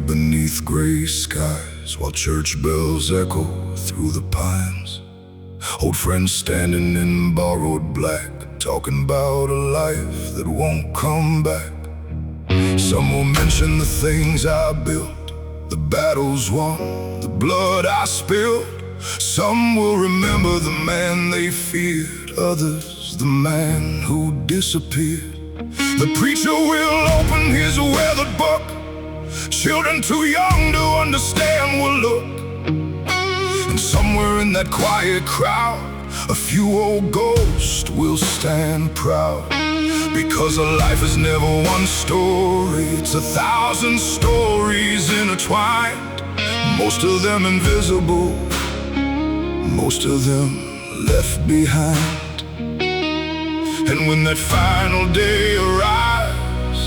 beneath gray skies, while church bells echo through the pines. Old friends standing in borrowed black, talking about a life that won't come back. Some will mention the things I built, the battles won, the blood I spilled. Some will remember the man they feared, others the man who disappeared. The preacher will open his weathered book. Children too young to understand will look. And somewhere in that quiet crowd, a few old ghosts will stand proud. Because a life is never one story, it's 1,000 stories intertwined. Most of them invisible, most of them left behind. And when that final day arrives,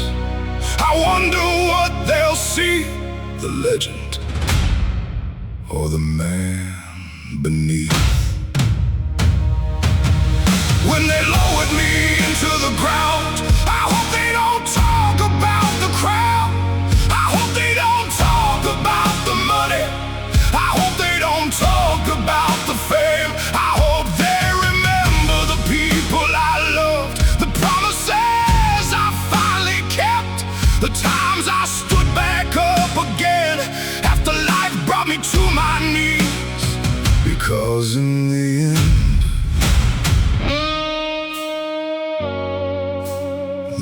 I wonder what they'll see, the legend or the man beneath. When they lowered me into the ground, I hope they don't talk about the crowd. I hope they don't talk about the money. I hope they don't talk about the fame. I hope they remember the people I loved, the promises I finally kept, the times I stood back up again after life brought me to my knees. Because in the end,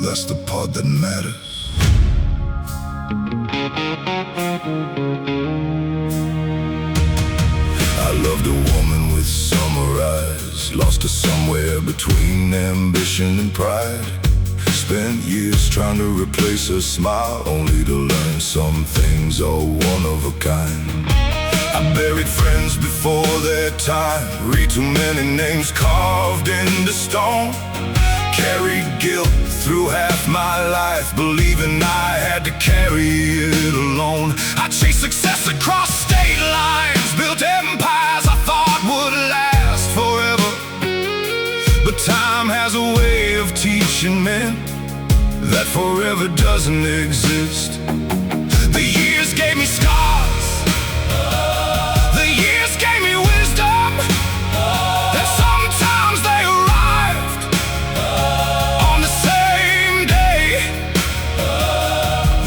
that's the part that matters. I loved a woman with summer eyes, lost her somewhere between ambition and pride. Spent years trying to replace her smile, only to learn some things are one of a kind. I buried friends before their time, read too many names carved into stone. Carried guilt through half my life, believing I had to carry it alone. I chased success across state lines, built empires I thought would last forever. But time has a way of teaching men that forever doesn't exist. The years gave me scars, the years gave me wisdom, and sometimes they arrived on the same day.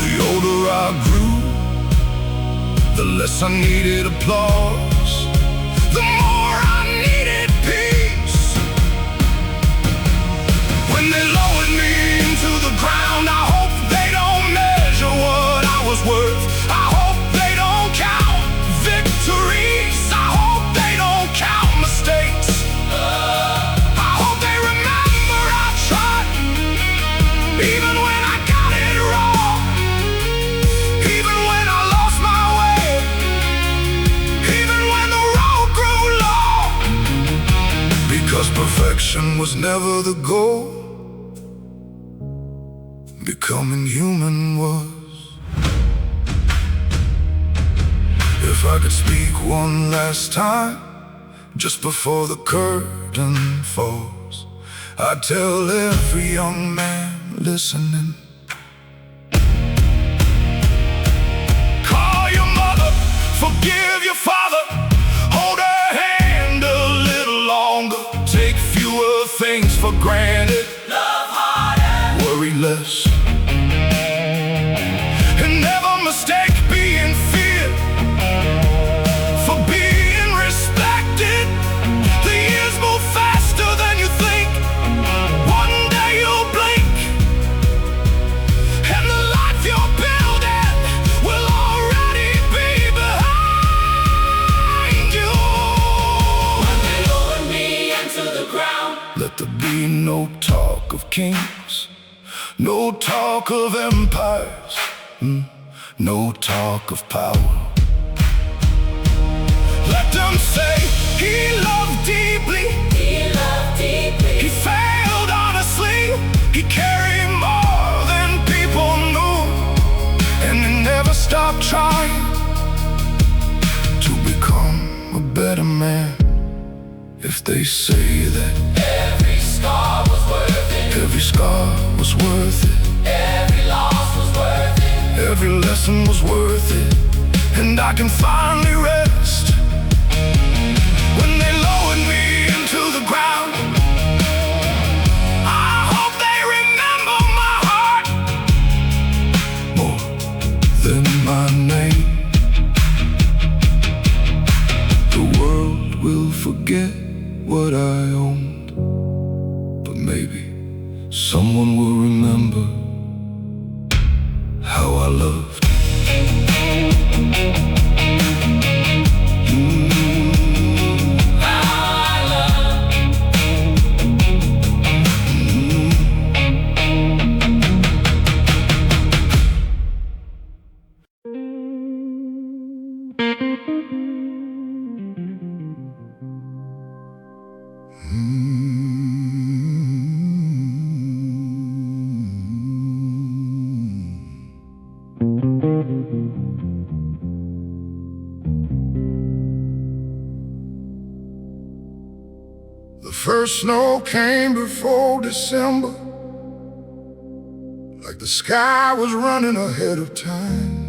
The older I grew, the less I needed applause, the more I needed peace. When they lowered me into the ground, I hope they don't measure what I was worth. I hope they don't count victories. I hope they don't count mistakes. I hope they remember I tried, even when I got it wrong, even when I lost my way, even when the road grew long. Because perfection was never the goal, becoming human was. If I could speak one last time, just before the curtain falls, I'd tell every young man listening, call your mother, forgive your father, hold her hand a little longer, take fewer things for granted, love harder, worry less, and never mistake being feared for being respected. The years move faster than you think. One day you'll blink, and the life you're building will already be behind you. When they lower me into the ground, let there be no talk of kings, no talk of empires, no talk of power. Let them say he loved deeply, he failed honestly, he carried more than people knew, and he never stopped trying to become a better man. If they say that every scar was worth it, every scar was worth it, every loss was worth it, every lesson was worth it, and I can finally rest. When they lowered me into the ground, I hope they remember my heart more than my name. The world will forget what I owned, but maybe someone will remember how I loved. The first snow came before December, like the sky was running ahead of time.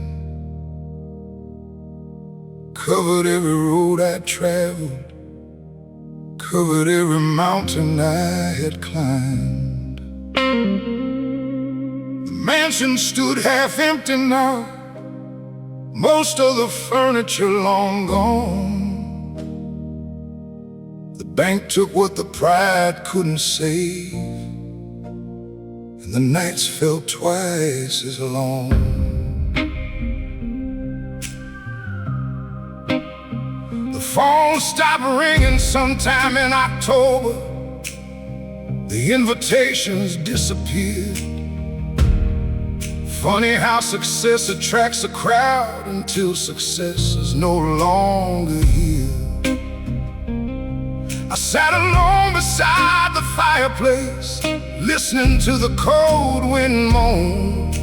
Covered every road I'd traveled, covered every mountain I had climbed. The mansion stood half empty now, most of the furniture long gone. The bank took what the pride couldn't save, and the nights felt twice as long. The phone stopped ringing sometime in October. The invitations disappeared. Funny how success attracts a crowd until success is no longer here. I sat alone beside the fireplace, listening to the cold wind moan.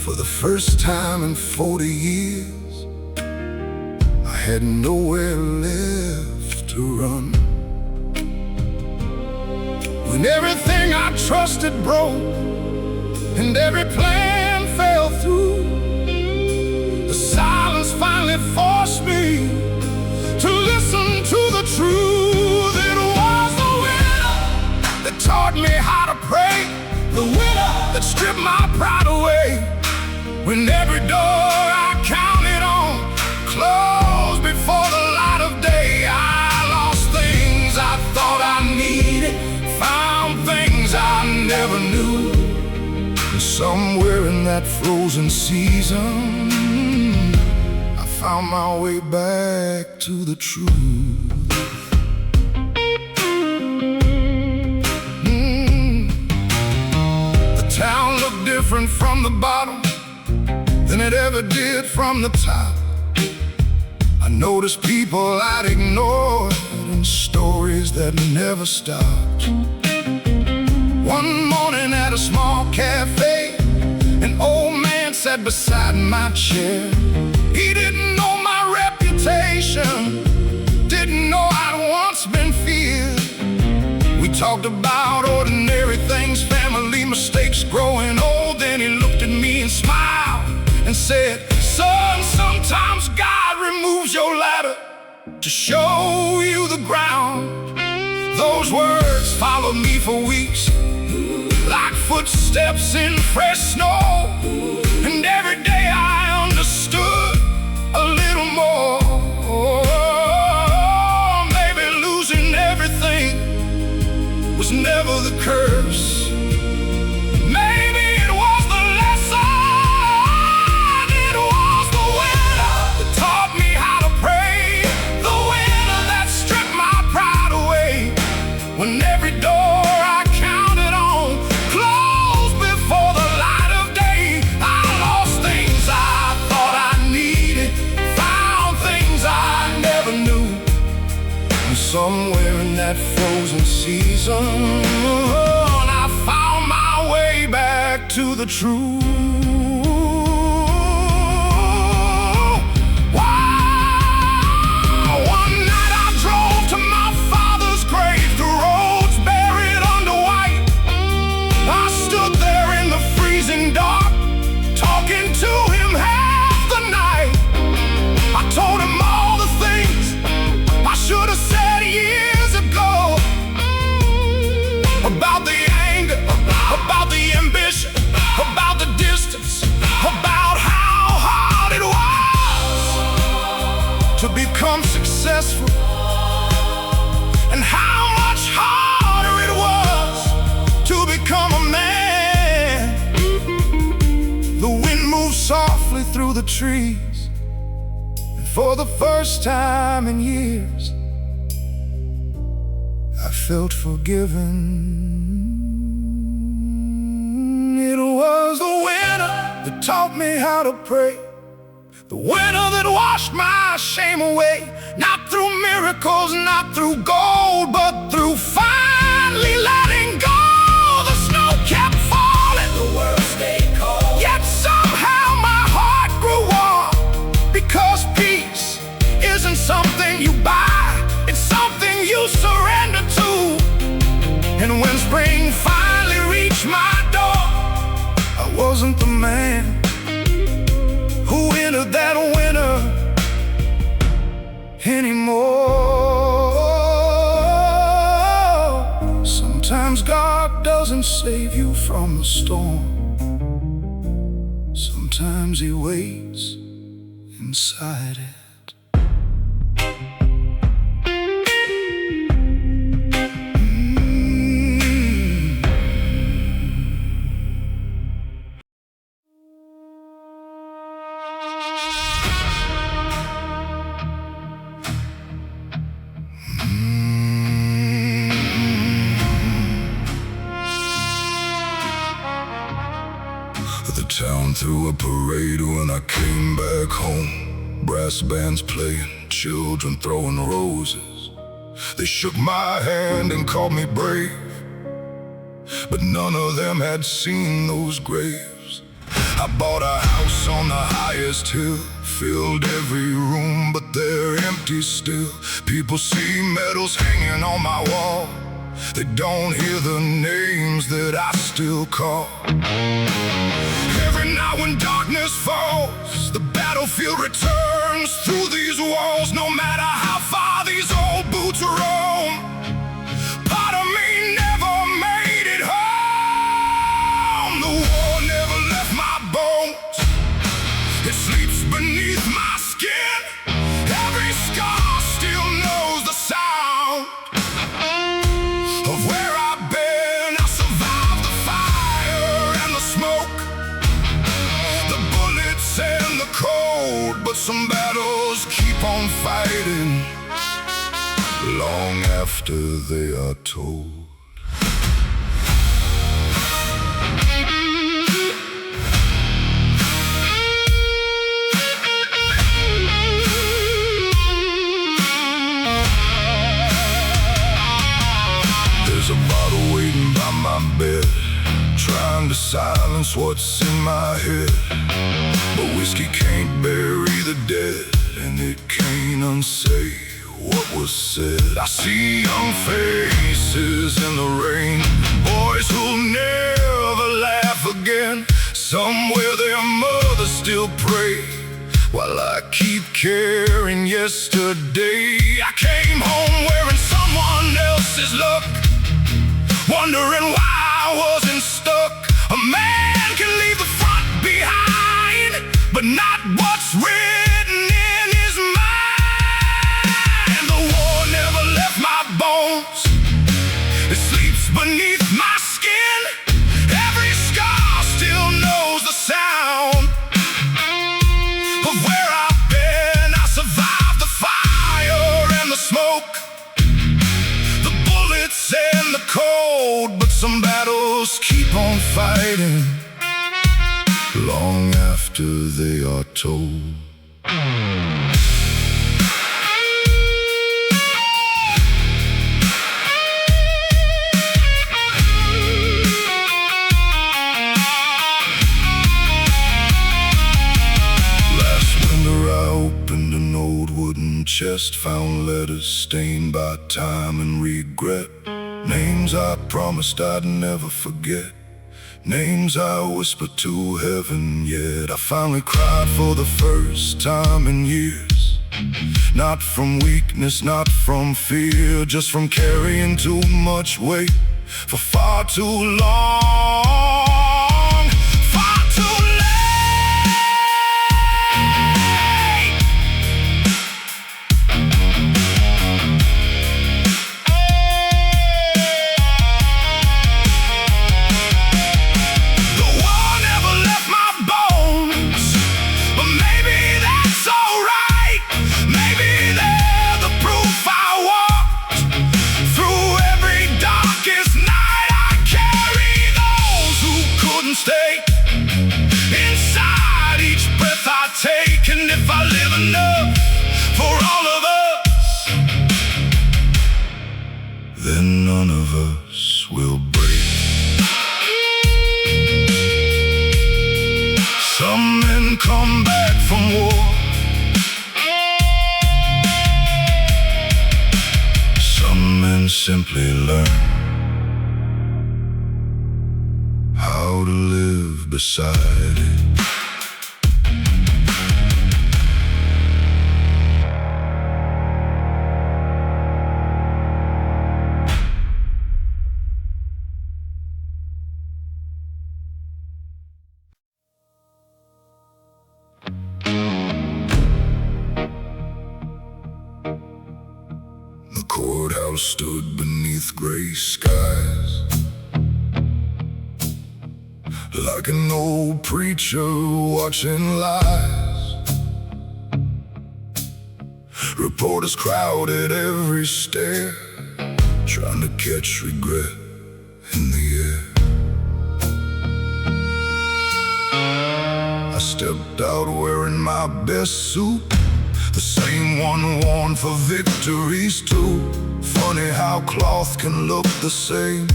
For the first time in 40 years, I had nowhere left to run. When everything I trusted broke and every plan fell through, the silence finally forced me to listen to the truth. It was the winter that taught me how to pray, the winter that stripped my pride away. When every door I counted on closed before the light of day, I lost things I thought I needed, found things I never knew. And somewhere in that frozen season, I found my way back to the truth. The town looked different from the bottom than it ever did from the top. I noticed people I'd ignored and stories that never stopped. One morning at a small cafe, an old man sat beside my chair. He didn't know my reputation, didn't know I'd once been feared. We talked about ordinary things, family mistakes, growing old. Then he looked at me and smiled and said, "Son, sometimes God removes your ladder to show you the ground." Those words followed me for weeks, like footsteps in fresh snow. And every day I understood a little more. Maybe losing everything was never the curse. Maybe it was the lesson. It was the winter that taught me how to pray, the winter that stripped my pride away. When every door I counted on closed before the light of day, I lost things I thought I needed, found things I never knew. And somewhere in that frozen season, I found my way back to the truth. One night I drove to my father's grave, the roads buried under white. I stood there in the freezing dark, become successful, and how much harder it was to become a man. The wind moved softly through the trees, and for the first time in years, I felt forgiven. It was the winter that taught me how to pray, the winter that washed my shame away. Not through miracles, not through gold, but through finally letting go. The snow kept falling, the world stayed cold, yet somehow my heart grew warm. Because peace isn't something you buy, it's something you surrender to. And when spring finally reached my door, I wasn't the man who entered that winter anymore. Sometimes God doesn't save you from the storm. Sometimes He waits inside it. The town threw a parade when I came back home. Brass bands playing, children throwing roses. They shook my hand and called me brave, but none of them had seen those graves. I bought a house on the highest hill, filled every room, but they're empty still. People see medals hanging on my wall, they don't hear the names that I still call. Every night when darkness falls, the battlefield returns through these walls. No matter how far these old boots roam, part of me never made it home. The war never left my bones, it sleeps beneath my skin. Every scar still knows the sound of where I've been. I survived the fire and the smoke, the bullets and the cold, but some battles keep on fighting long after they are told. There's a bottle waiting by my bed, trying to silence what's in my head. But whiskey can't bury the dead, and it can't unsay what was said. I see young faces in the rain, boys who'll never laugh again. Somewhere their mothers still pray, while I keep carrying yesterday. I came home wearing someone else's luck, wondering why I wasn't stuck. A man can leave the front behind, but not what's written in his mind. The war never left my bones, it sleeps beneath my skin. Every scar still knows the sound of where I've been. I survived the fire and the smoke, the bullets and the cold, but some battles keep on fighting long after they are told. Last winter I opened an old wooden chest, found letters stained by time and regret. Names I promised I'd never forget, names I whispered to heaven yet. I finally cried for the first time in years, not from weakness, not from fear, just from carrying too much weight for far too long, far too late. maybe that's alright. Maybe they're the proof I walked through every darkest night. I carry those who couldn't stay inside each breath I take. And if I live enough for all of us, then none of us will break. Some men come back from war, some men simply learn how to live beside it. The courthouse stood beneath gray skies, like an old preacher watching lies. Reporters crowded every stair, trying to catch regret in the air. I stepped out wearing my best suit, the same one worn for victories too. Funny how cloth can look the same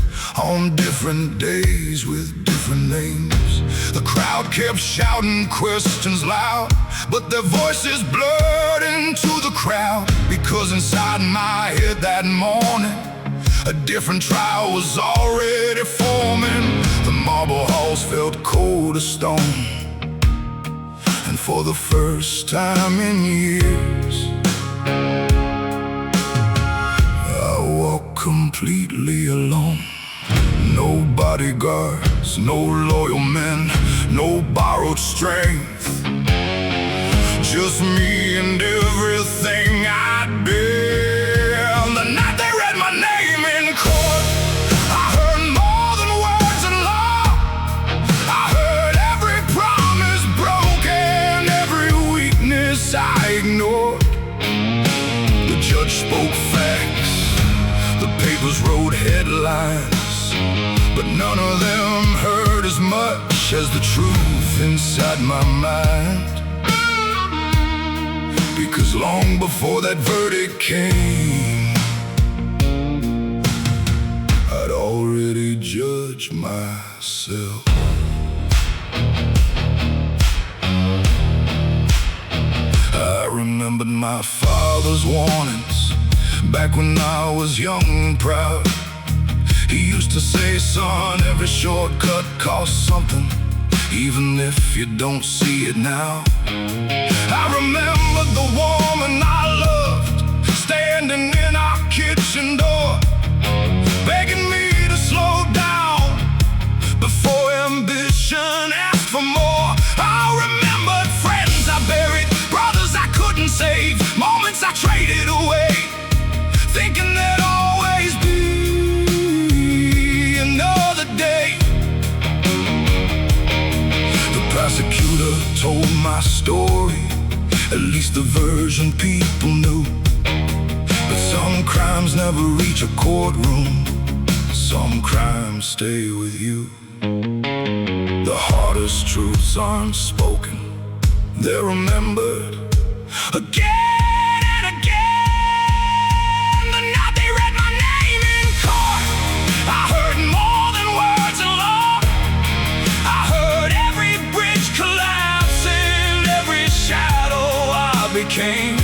on different days with different names. The crowd kept shouting questions loud, but their voices blurred into the crowd. Because inside my head that morning, a different trial was already forming. The marble halls felt cold as stone, and for the first time in years, I walked completely alone. No bodyguards, no loyal men, no borrowed strength. Just me and everything I'd been. The night they read my name in court, I heard more than words and law. I heard every promise broken, every weakness I ignored. The judge spoke facts, the papers wrote headlines, but none of them hurt as much as the truth inside my mind. Because long before that verdict came, I'd already judged myself. I remembered my father's warnings back when I was young and proud. He used to say, son, every shortcut costs something, even if you don't see it now. I remember the woman I loved standing in our kitchen door, begging me to slow down before ambition asked for more. I remembered friends I buried, brothers I couldn't save, moments I traded away, thinking there'd always be another day. The prosecutor told my story, at least the version people knew. But some crimes never reach a courtroom, some crimes stay with you. The hardest truths aren't spoken, they're remembered again and again. The night they read my name in court, I heard more than words and law. I heard every bridge collapsing, every shadow I became.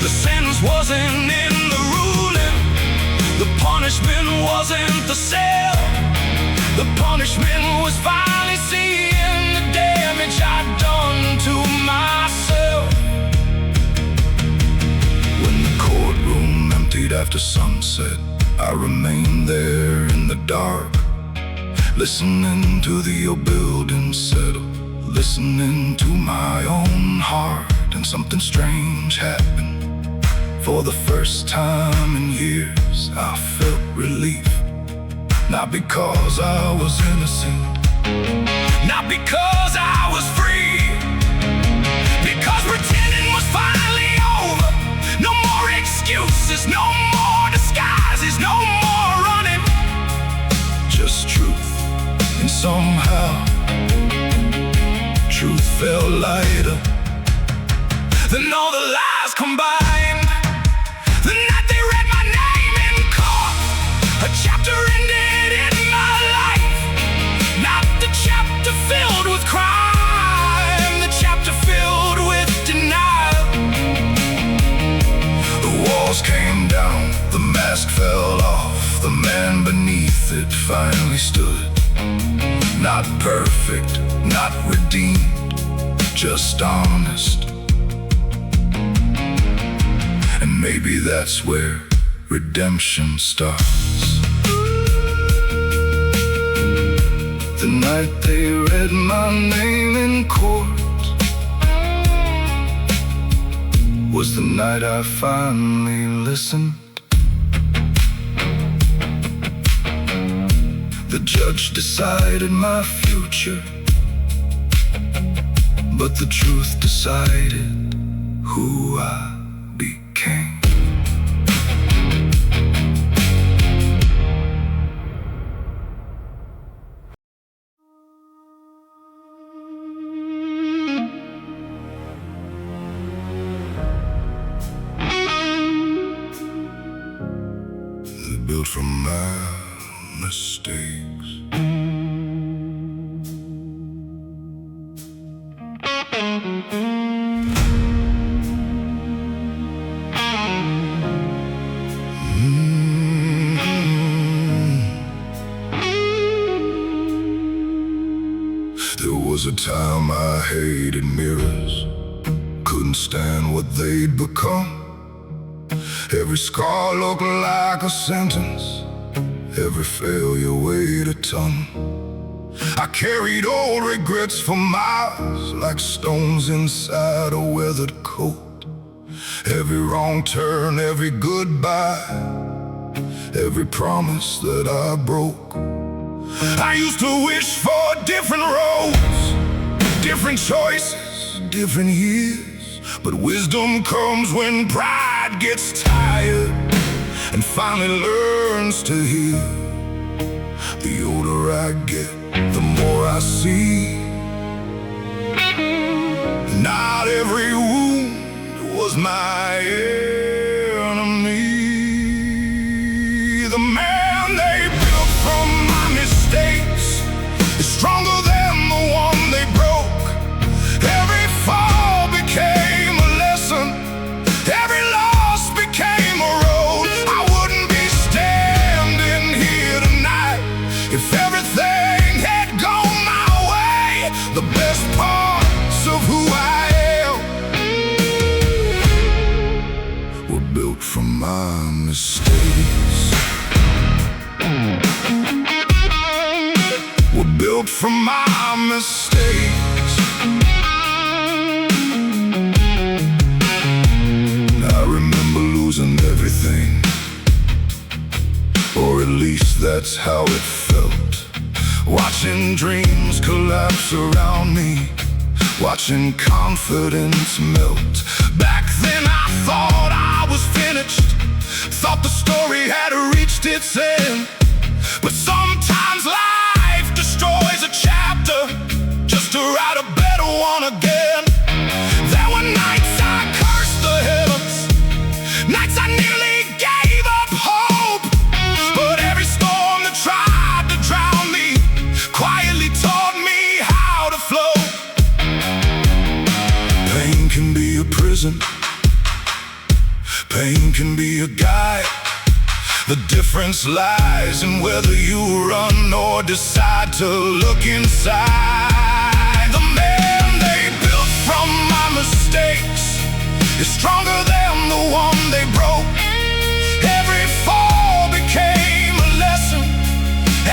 The sentence wasn't in the ruling, the punishment wasn't the cell. The punishment was finally seeing the damage I'd done to myself. When the courtroom emptied after sunset, I remained there in the dark, listening to the old building settle, listening to my own heart. And something strange happened. For the first time in years, I felt relief. Not because I was innocent, not because I was free, lighter than all the lies combined. The night they read my name in court, a chapter ended in my life. Not the chapter filled with crime, the chapter filled with denial. The walls came down, the mask fell off, the man beneath it finally stood. Not perfect, not redeemed, just honest. And maybe that's where redemption starts. The night they read my name in court was the night I finally listened. The judge decided my future, but the truth decided who I became. Built from my mistakes. There was a time I hated mirrors, couldn't stand what they'd become. Every scar looked like a sentence, every failure weighed a ton. I carried old regrets for miles, like stones inside a weathered coat. Every wrong turn, every goodbye, every promise that I broke. I used to wish for different roads, different choices, different years. But wisdom comes when pride gets tired and finally learns to hear. The older I get, the more I see. Not every wound was my enemy. The man they built from my mistakes is stronger than the one they broke. Every fall became a lesson, every loss became a road. I wouldn't be standing here tonight if everything had gone my way. The best parts of who I am were built from my mistakes. Were built from my mistakes. I remember losing everything, or at least that's how it felt. Watching dreams collapse around me, watching confidence melt. Back then I thought I was finished, thought the story had reached its end. But sometimes life destroys a chapter just to write a better one again. There were nights I cursed the heavens, nights I nearly gave up hope. But every storm that tried to drown me quietly taught me how to flow. Pain can be a prison, pain can be a guide. The difference lies in whether you run or decide to look inside. The man they built from my mistakes is stronger than the one they broke. Every fall became a lesson,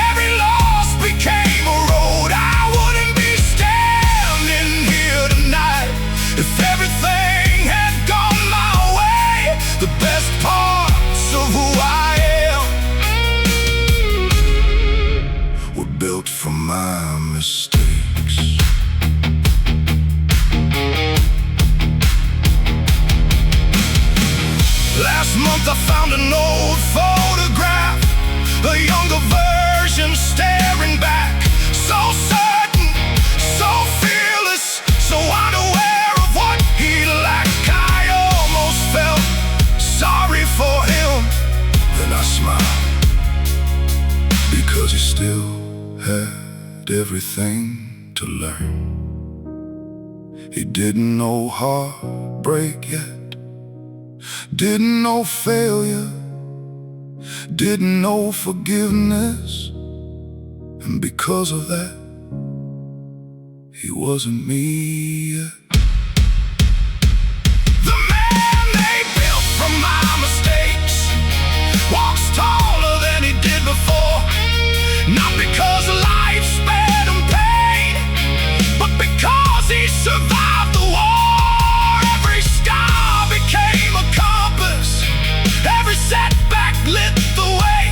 every loss became a road. I wouldn't be standing here tonight if everything had gone my way. The best parts of who I were built from my mistakes. Last month I found an old photograph, a younger version staring back. So certain, so fearless, so unaware. everything to learn. He didn't know heartbreak yet, didn't know failure, didn't know forgiveness. And because of that, he wasn't me yet. The man they built from my mistakes walks taller than he did before. Not because life spared him pain, but because he survived the war. Every scar became a compass, every setback lit the way.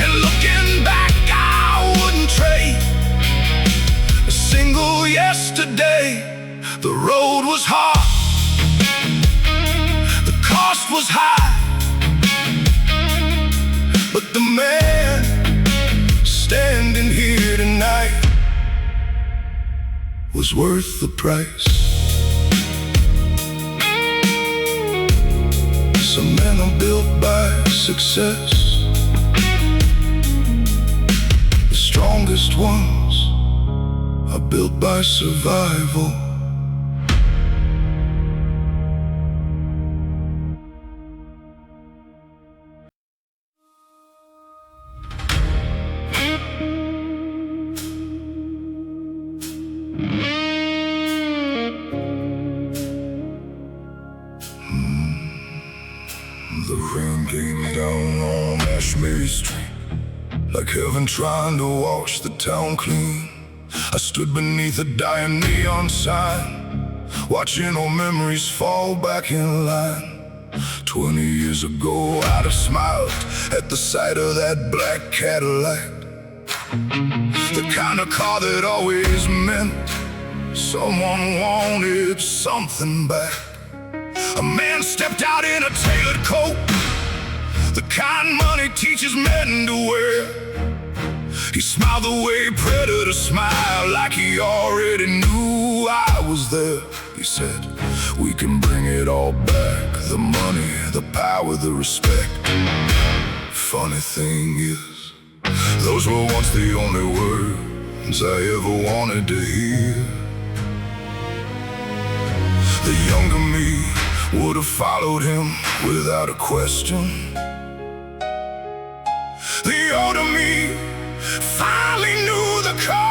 And looking back, I wouldn't trade a single yesterday. The road was hard, the cost was high, but the man standing here tonight was worth the price. Some men are built by success, the strongest ones are built by survival. The rain came down on Ashbury Street, like heaven trying to wash the town clean. I stood beneath a dying neon sign, watching all memories fall back in line. 20 years ago I'd have smiled at the sight of that black Cadillac, the kind of car that always meant someone wanted something back. A man stepped out in a tailored coat, the kind money teaches men to wear. He smiled the way predators smile, like he already knew I was there. He said, we can bring it all back, the money, the power, the respect. Funny thing is, those were once the only words I ever wanted to hear. The younger me would have followed him without a question. The older me finally knew the cost.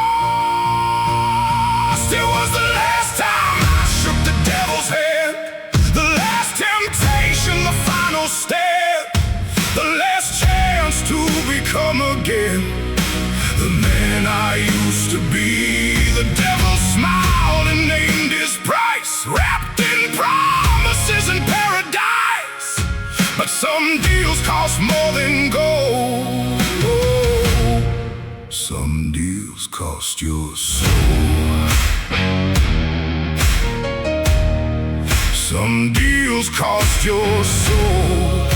It was the last time I shook the devil's hand, the last temptation, the final step, the last chance to become again the man I used to be. The devil smiled and named his price, wrapped in promises and paradise. But some deals cost more than gold. Some deals cost your soul. Some deals cost your soul.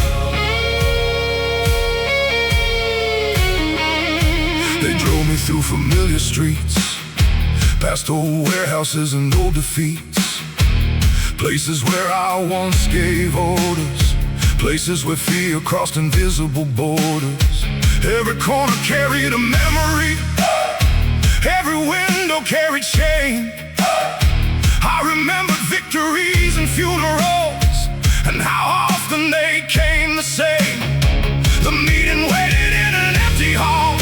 They drove me through familiar streets, past old warehouses and old defeats, places where I once gave orders, places where fear crossed invisible borders. Every corner carried a memory, every window carried shame. I remembered victories and funerals, and how often they came the same. The meeting waited in an empty hall,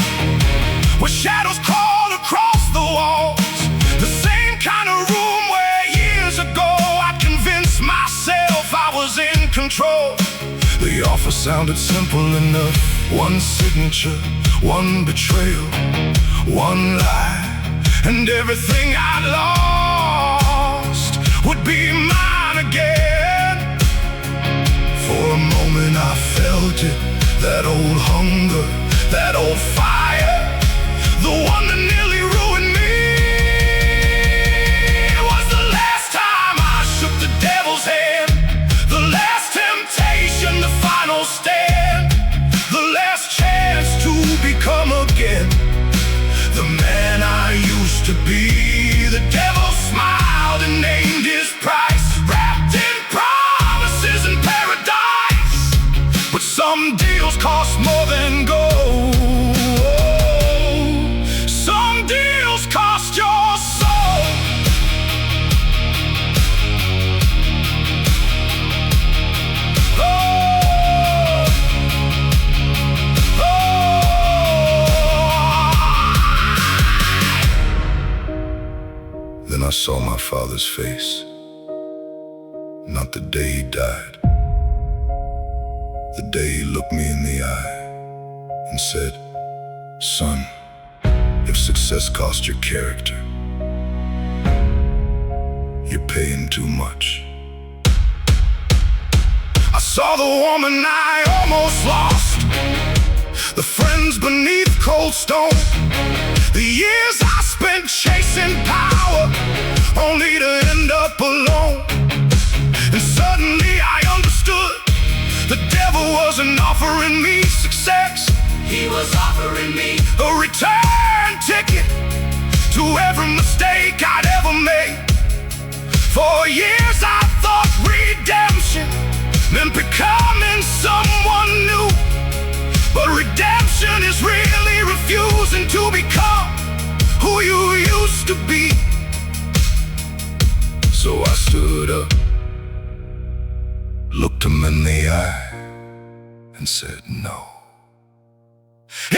where shadows crawled across the walls. The same kind of room where years ago I convinced myself I was in control. The offer sounded simple enough, one signature, one betrayal, one lie, and everything I'd lost would be mine again. For a moment I felt it, that old hunger, that old fire, the one that nearly ruined me. It was the last time I shook the devil's hand, the last temptation, the final stand, the last chance to become again the man I used to be. The devil smiled and named his price, wrapped in promises and paradise. But some deals cost more than gold. Some deals I saw my father's face, not the day he died, the day he looked me in the eye and said, "Son, if success cost your character, you're paying too much." I saw the woman I almost lost, the friends beneath cold stone, the years I spent chasing power, only to end up alone. And suddenly I understood, the devil wasn't offering me success, he was offering me a return ticket to every mistake I'd ever made. For years I thought redemption meant becoming someone new, but redemption is really refusing to become who you used to be. So I stood up, looked him in the eye, and said no.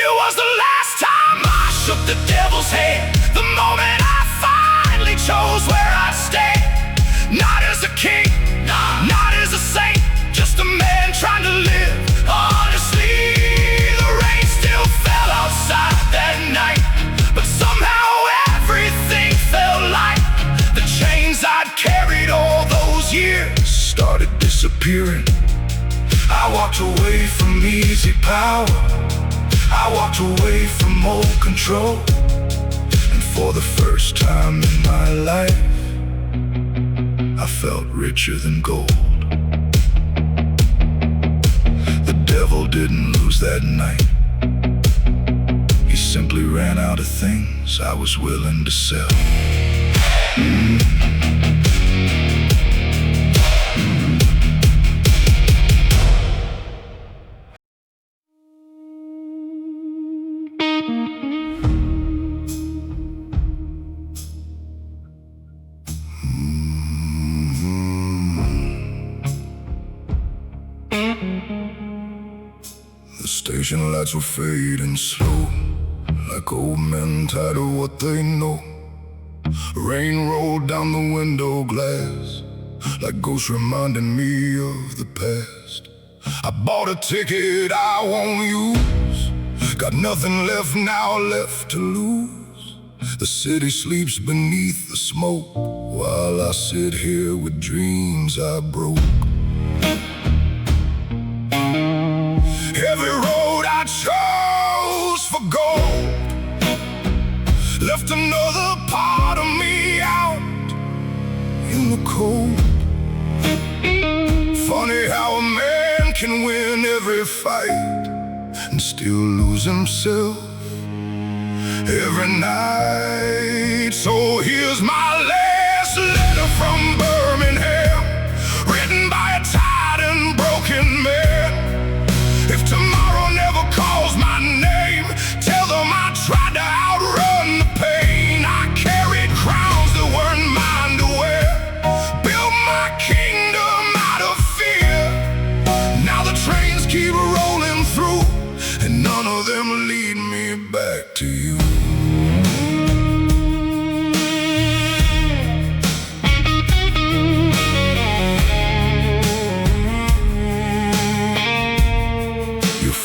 It was the last time I shook the devil's head, the moment I finally chose where I'd stand. Not as a king, not as a saint, just a man trying to live honestly. The rain still fell outside that night, but somehow everything felt light. The chains I'd carried all those years started disappearing. I walked away from easy power, I walked away from old control, and for the first time in my life, I felt richer than gold. The devil didn't lose that night, he simply ran out of things I was willing to sell. The station lights were fading slow, like old men tired of what they know. Rain rolled down the window glass, like ghosts reminding me of the past. I bought a ticket I won't use, got nothing left now left to lose. The city sleeps beneath the smoke, while I sit here with dreams I broke. Every road I chose for gold left another part of me out in the cold. Funny how a man can win every fight and still lose himself every night. So here's my last letter from Birmingham, written by a tired and broken man. If tomorrow never calls my name, tell them I tried to outrun the pain. I carried crowns that weren't mine to wear, built my kingdom out of fear. Now the trains keep rolling through, and none of them lead me back to you.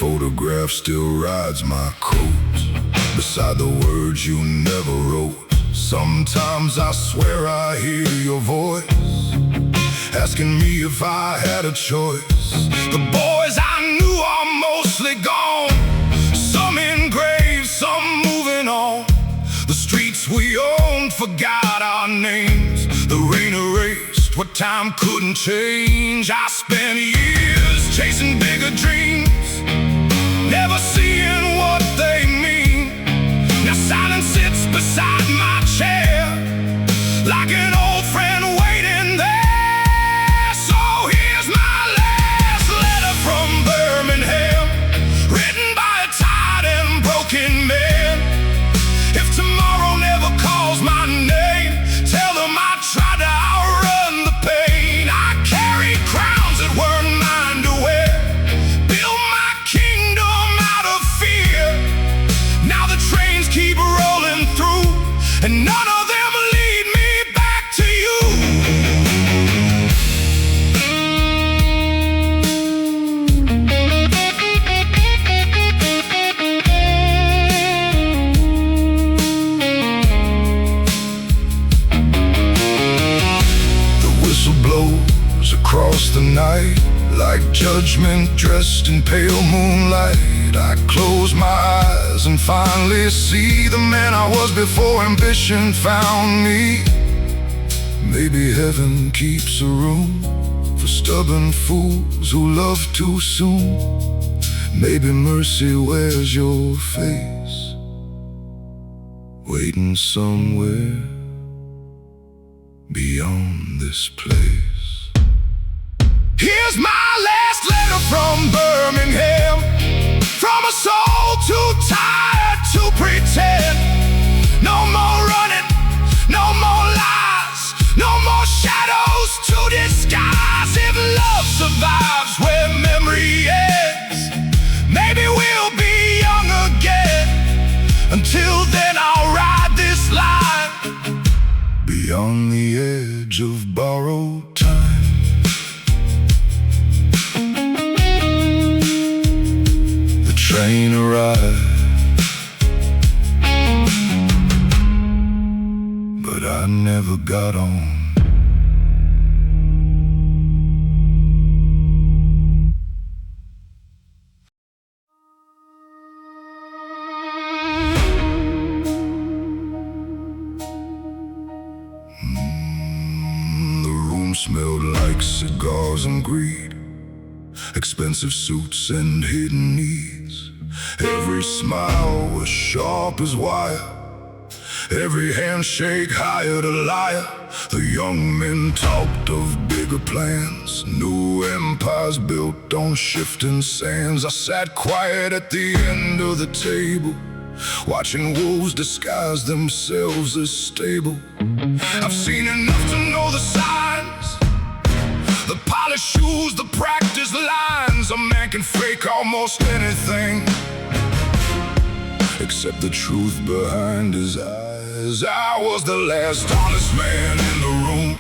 Photograph still rides my coat, beside the words you never wrote. Sometimes I swear I hear your voice, asking me if I had a choice. The boys I knew are mostly gone, some in graves, some moving on. The streets we owned forgot our names, the rain erased what time couldn't change. I spent years chasing bigger dreams, never seeing what they mean. Now silence sits beside my chair, like an old friend waiting there. So here's my last letter from Birmingham, written by a tired and broken man. If tomorrow never calls my name, tell them I tried to outrun the pain. I carried crowns that weren't mine to wear, built my kingdom out of fear. shadows across the night, like judgment dressed in pale moonlight. I close my eyes and finally see the man I was before ambition found me. Maybe heaven keeps a room for stubborn fools who love too soon. Maybe mercy wears your face, waiting somewhere beyond this place. Here's my last letter from Birmingham, from a soul too tired to pretend. No more running, no more lies, no more shadows to disguise. If love survives where memory ends, maybe we'll be young again. Until then I'll ride this line beyond the edge of borrowed time. The train arrived, but I never got on. Smelled like cigars and greed, expensive suits and hidden needs. Every smile was sharp as wire, every handshake hired a liar. The young men talked of bigger plans, new empires built on shifting sands. I sat quiet at the end of the table, watching wolves disguise themselves as stable. I've seen enough to know the signs, the polished shoes, the practiced lines. A man can fake almost anything, except the truth behind his eyes. I was the last honest man in the room,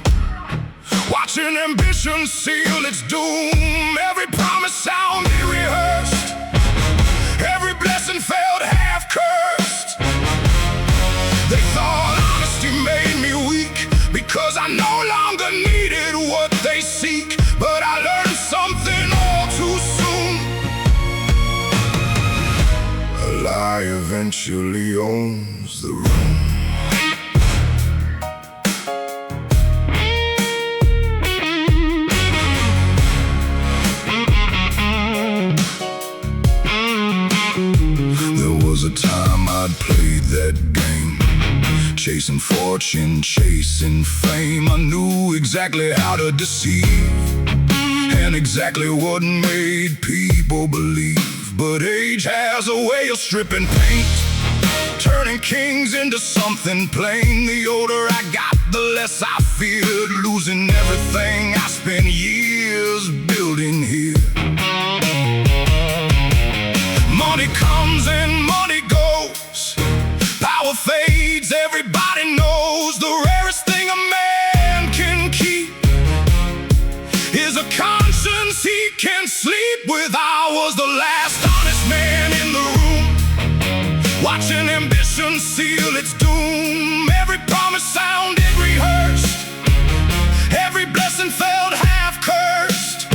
watching ambition seal its doom. Every promise sounded rehearsed, every blessing felt half cursed. They thought honesty made me weak, because I no longer needed what they seek. But I learned something all too soon: a lie eventually owns the room. There was a time I'd played that game, chasing fortune, chasing fame. I knew exactly how to deceive, and exactly what made people believe. But age has a way of stripping paint, turning kings into something plain. The older I got, the less I feared losing everything I spent years building here. Money comes and money goes, power fades, everybody knows. The rarest thing a man can keep is a conscience he can sleep with. I was the last honest man in the room, watching ambition seal its doom. Every promise sounded rehearsed, every blessing felt half cursed.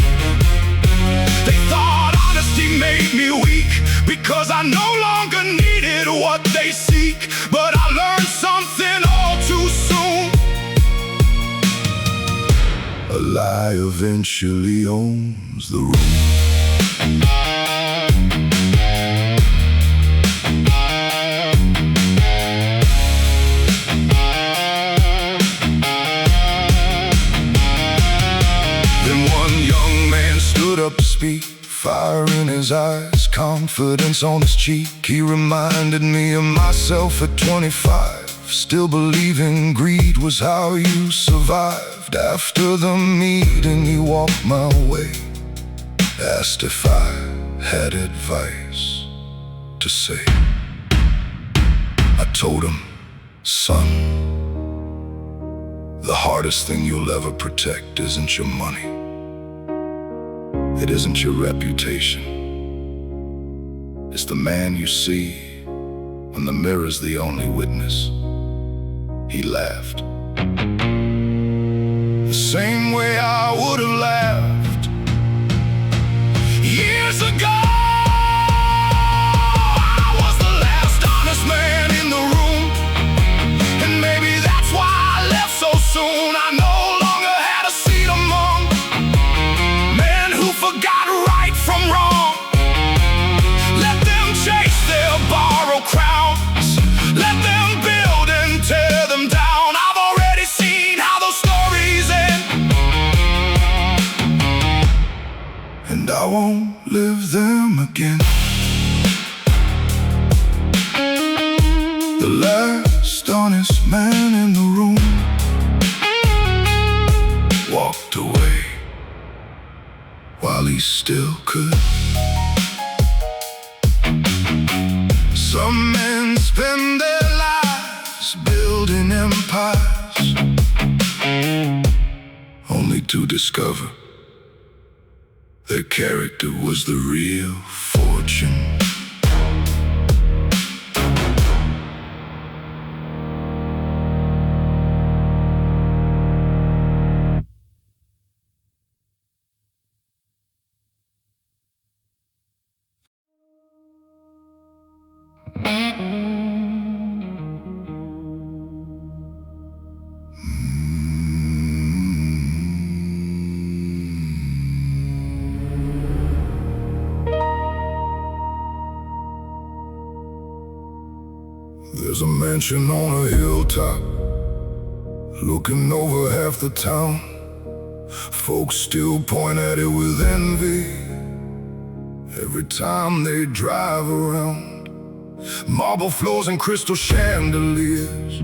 They thought honesty made me weak, because I no longer needed what they seek. But I learned something all too soon: a lie eventually owns the room. Then one young man stood up to speak, fire in his eyes, confidence on his cheek. He reminded me of myself at 25, still believing greed was how you survived. After the meeting he walked my way, asked if I had advice to say. I told him, son, the hardest thing you'll ever protect isn't your money, it isn't your reputation. It's the man you see when the mirror's the only witness. He laughed, the same way I would have won't live them again. The last honest man in the room walked away while he still could. Some men spend their lives building empires, only to discover their character was the real fortune. There's a mansion on a hilltop, looking over half the town. Folks still point at it with envy every time they drive around. Marble floors and crystal chandeliers,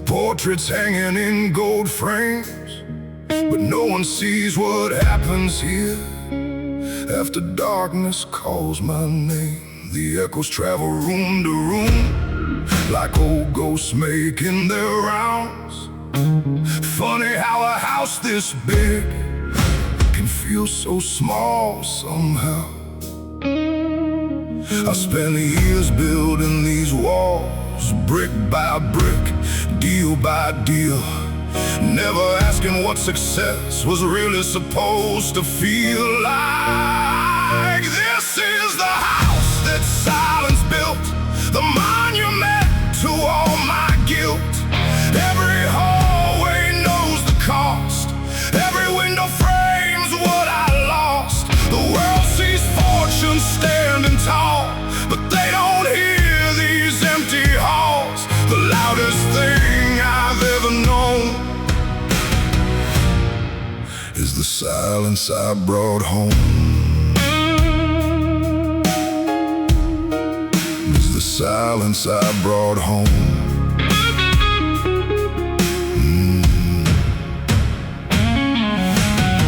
portraits hanging in gold frames. But no one sees what happens here after darkness calls my name. The echoes travel room to room, like old ghosts making their rounds. Funny how a house this big can feel so small somehow. I spent years building these walls, brick by brick, deal by deal, never asking what success was really supposed to feel like. This is the house that silence built, the monument to all my guilt. Every hallway knows the cost, every window frames what I lost. The world sees fortune standing tall, but they don't hear these empty halls. The loudest thing I've ever known is the silence I brought home. Silence I brought home.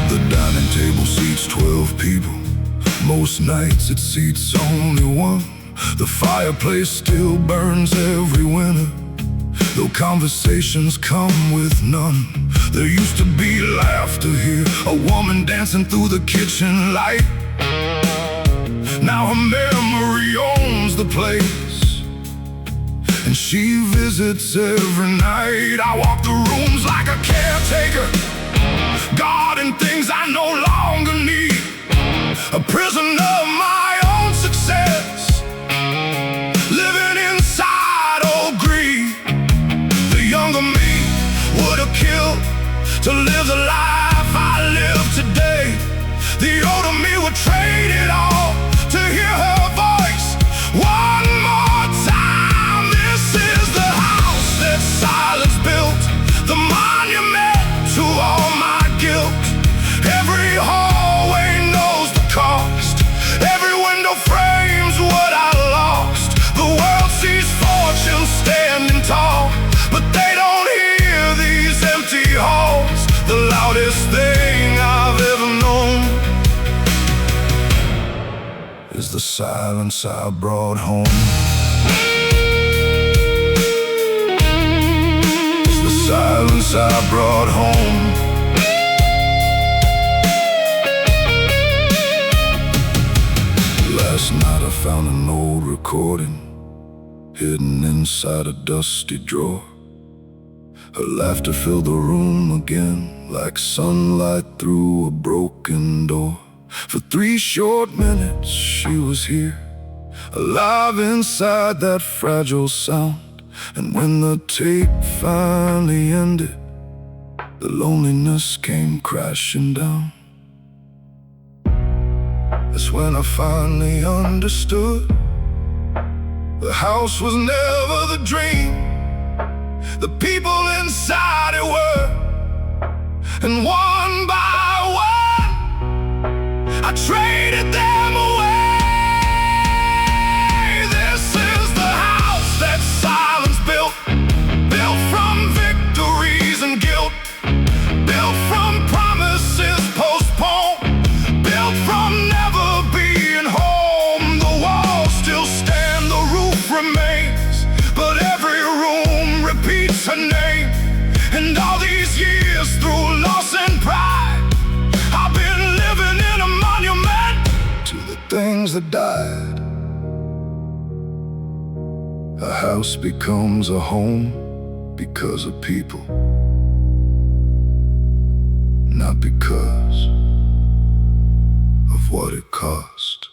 The dining table seats 12 people. Most nights it seats only one. The fireplace still burns every winter, though conversations come with none. There used to be laughter here, a woman dancing through the kitchen light. Now her memory owns the place, and she visits every night. I walk the rooms like a caretaker, guarding things I no longer need. A prisoner of my own success, living inside old greed. The younger me would have killed to live the life I live today. The older me would trade it all to hear her voice one more time. This is the house that silence built, the monument to all my guilt. Every hallway knows the cost, every window frames what I lost. The world sees fortune standing tall, but they don't hear these empty halls. The loudest thing I've ever known is the silence I brought home. It's the silence I brought home. Last night I found an old recording hidden inside a dusty drawer. Her laughter filled the room again, like sunlight through a broken door. For 3 short minutes she was here, alive inside that fragile sound. And when the tape finally ended, the loneliness came crashing down. That's when I finally understood the house was never the dream, the people inside it were. And one by one I traded them things that died. A house becomes a home because of people, not because of what it cost.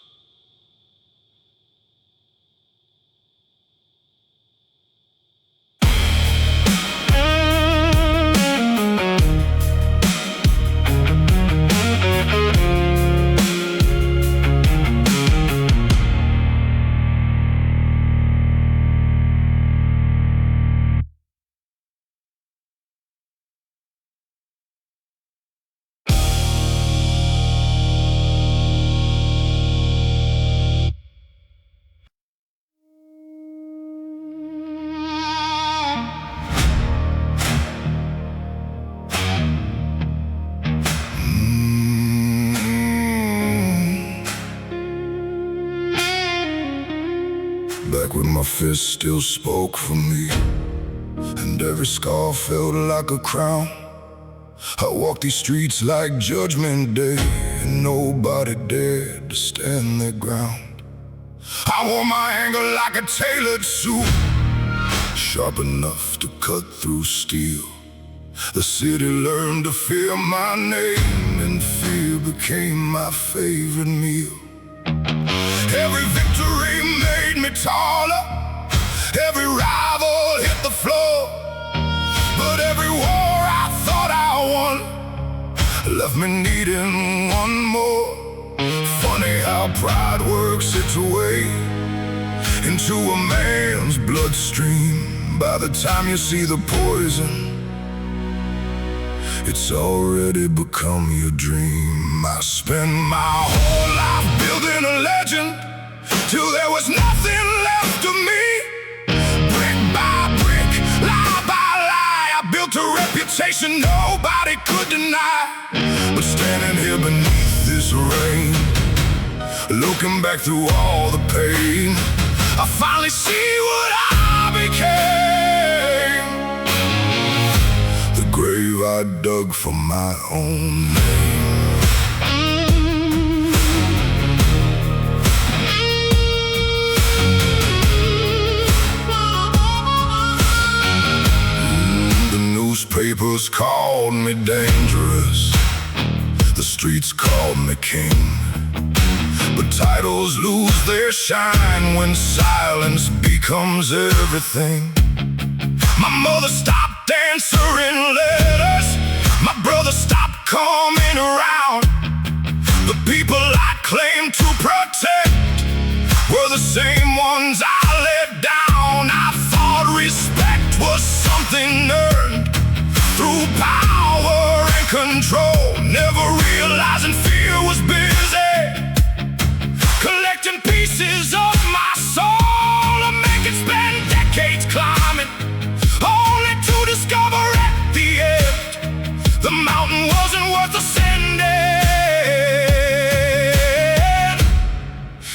Back when my fist still spoke for me, and every scar felt like a crown, I walked these streets like Judgment Day, and nobody dared to stand their ground. I wore my anger like a tailored suit, sharp enough to cut through steel. The city learned to fear my name, and fear became my favorite meal. Every victory made me taller, every rival hit the floor, but every war I thought I won left me needing one more. Funny how pride works its way into a man's bloodstream. By the time you see the poison, it's already become your dream. I spent my whole life building a legend, till there was nothing left of me. Brick by brick, lie by lie, I built a reputation nobody could deny. But standing here beneath this rain, looking back through all the pain, I finally see what I became. The grave I dug for my own name. Newspapers called me dangerous, the streets called me king. But titles lose their shine when silence becomes everything. My mother stopped answering letters, my brother stopped coming around. The people I claimed to protect were the same ones I let down. I thought respect was something earned through power and control, never realizing fear was busy collecting pieces of my soul, to make it spend decades climbing, only to discover at the end the mountain wasn't worth ascending.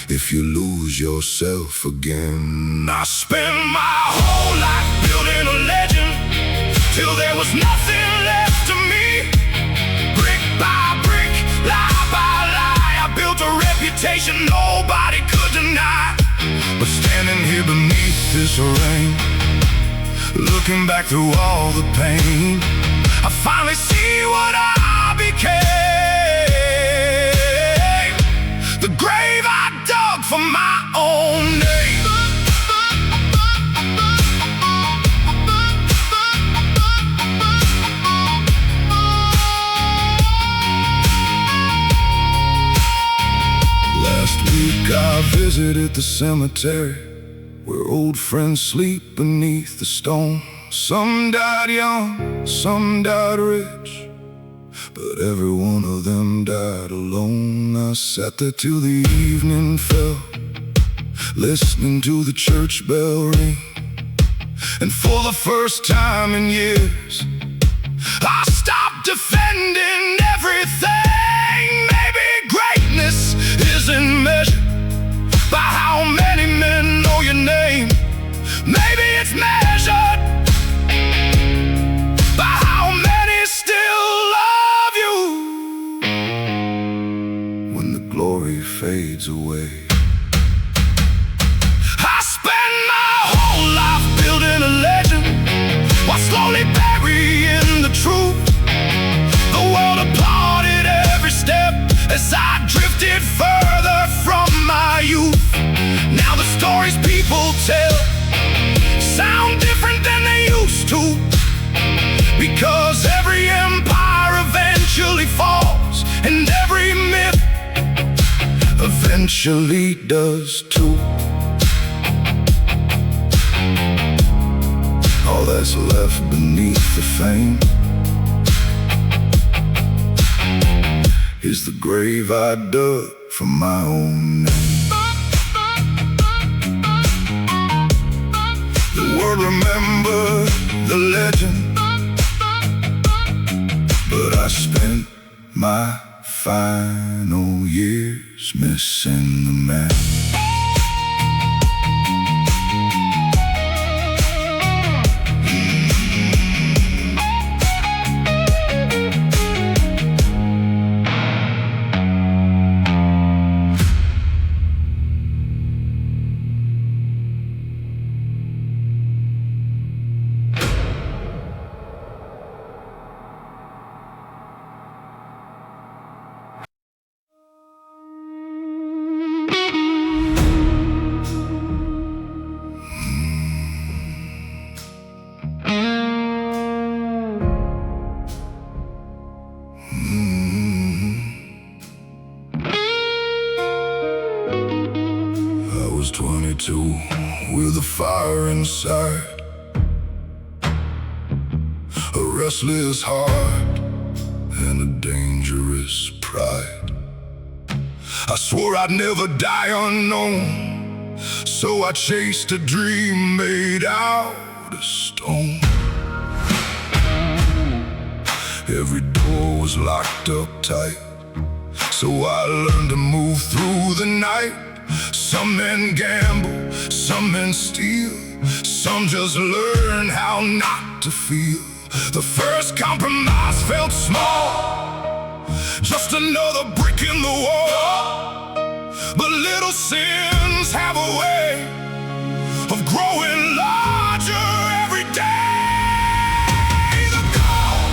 If you lose yourself again, I spent my whole life building a legend, till there was nothing left of me. Brick by brick, lie by lie, I built a reputation nobody could deny. But standing here beneath this rain, looking back through all the pain, I finally see what I became. The grave I dug for my own name. I visited the cemetery where old friends sleep beneath the stone. Some died young, some died rich, but every one of them died alone. I sat there till the evening fell, listening to the church bell ring, and for the first time in years, I stopped defending everything. Maybe greatness isn't measured by how many men know your name. Maybe it's measured by how many still love you. When the glory fades away. I spend my whole life building a legend, while slowly burying the truth. The world applauded every step as I drifted further from my youth. Now the stories people tell sound different than they used to, because every empire eventually falls, and every myth eventually does too. All that's left beneath the fame is the grave I dug for my own name. The world remembered the legend, but I spent my final years missing the man. I was 22 with a fire inside, a restless heart and a dangerous pride. I swore I'd never die unknown, so I chased a dream made out of stone. Every door was locked up tight, so I learned to move through the night. Some men gamble, some men steal, some just learn how not to feel. The first compromise felt small, just another brick in the wall. But little sins have a way of growing larger every day. The gold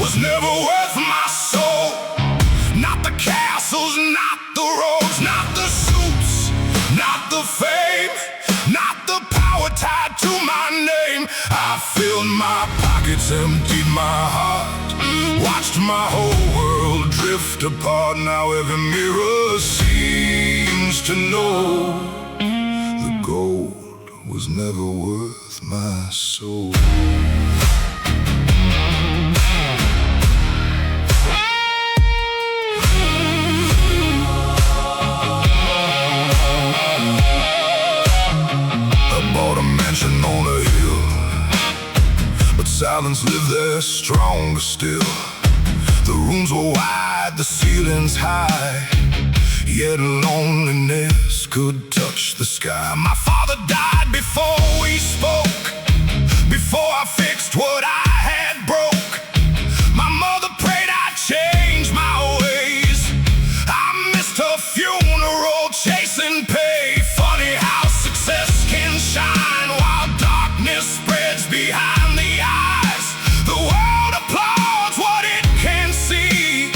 was never worth my soul, not the castles, not the roads, not the suits, not the fame, not the power tied to my name. I filled my pockets, emptied my heart, watched my whole world drift apart. Now every mirror seems to know the gold was never worth my soul. On a hill, but silence lived there stronger still. The rooms were wide, the ceilings high, yet loneliness could touch the sky. My father died before we spoke, before I fixed what I had broke. My mother prayed I'd change my ways. I missed her funeral chasing pay. Funny how success can shine while darkness spreads behind the eyes. The world applauds what it can see,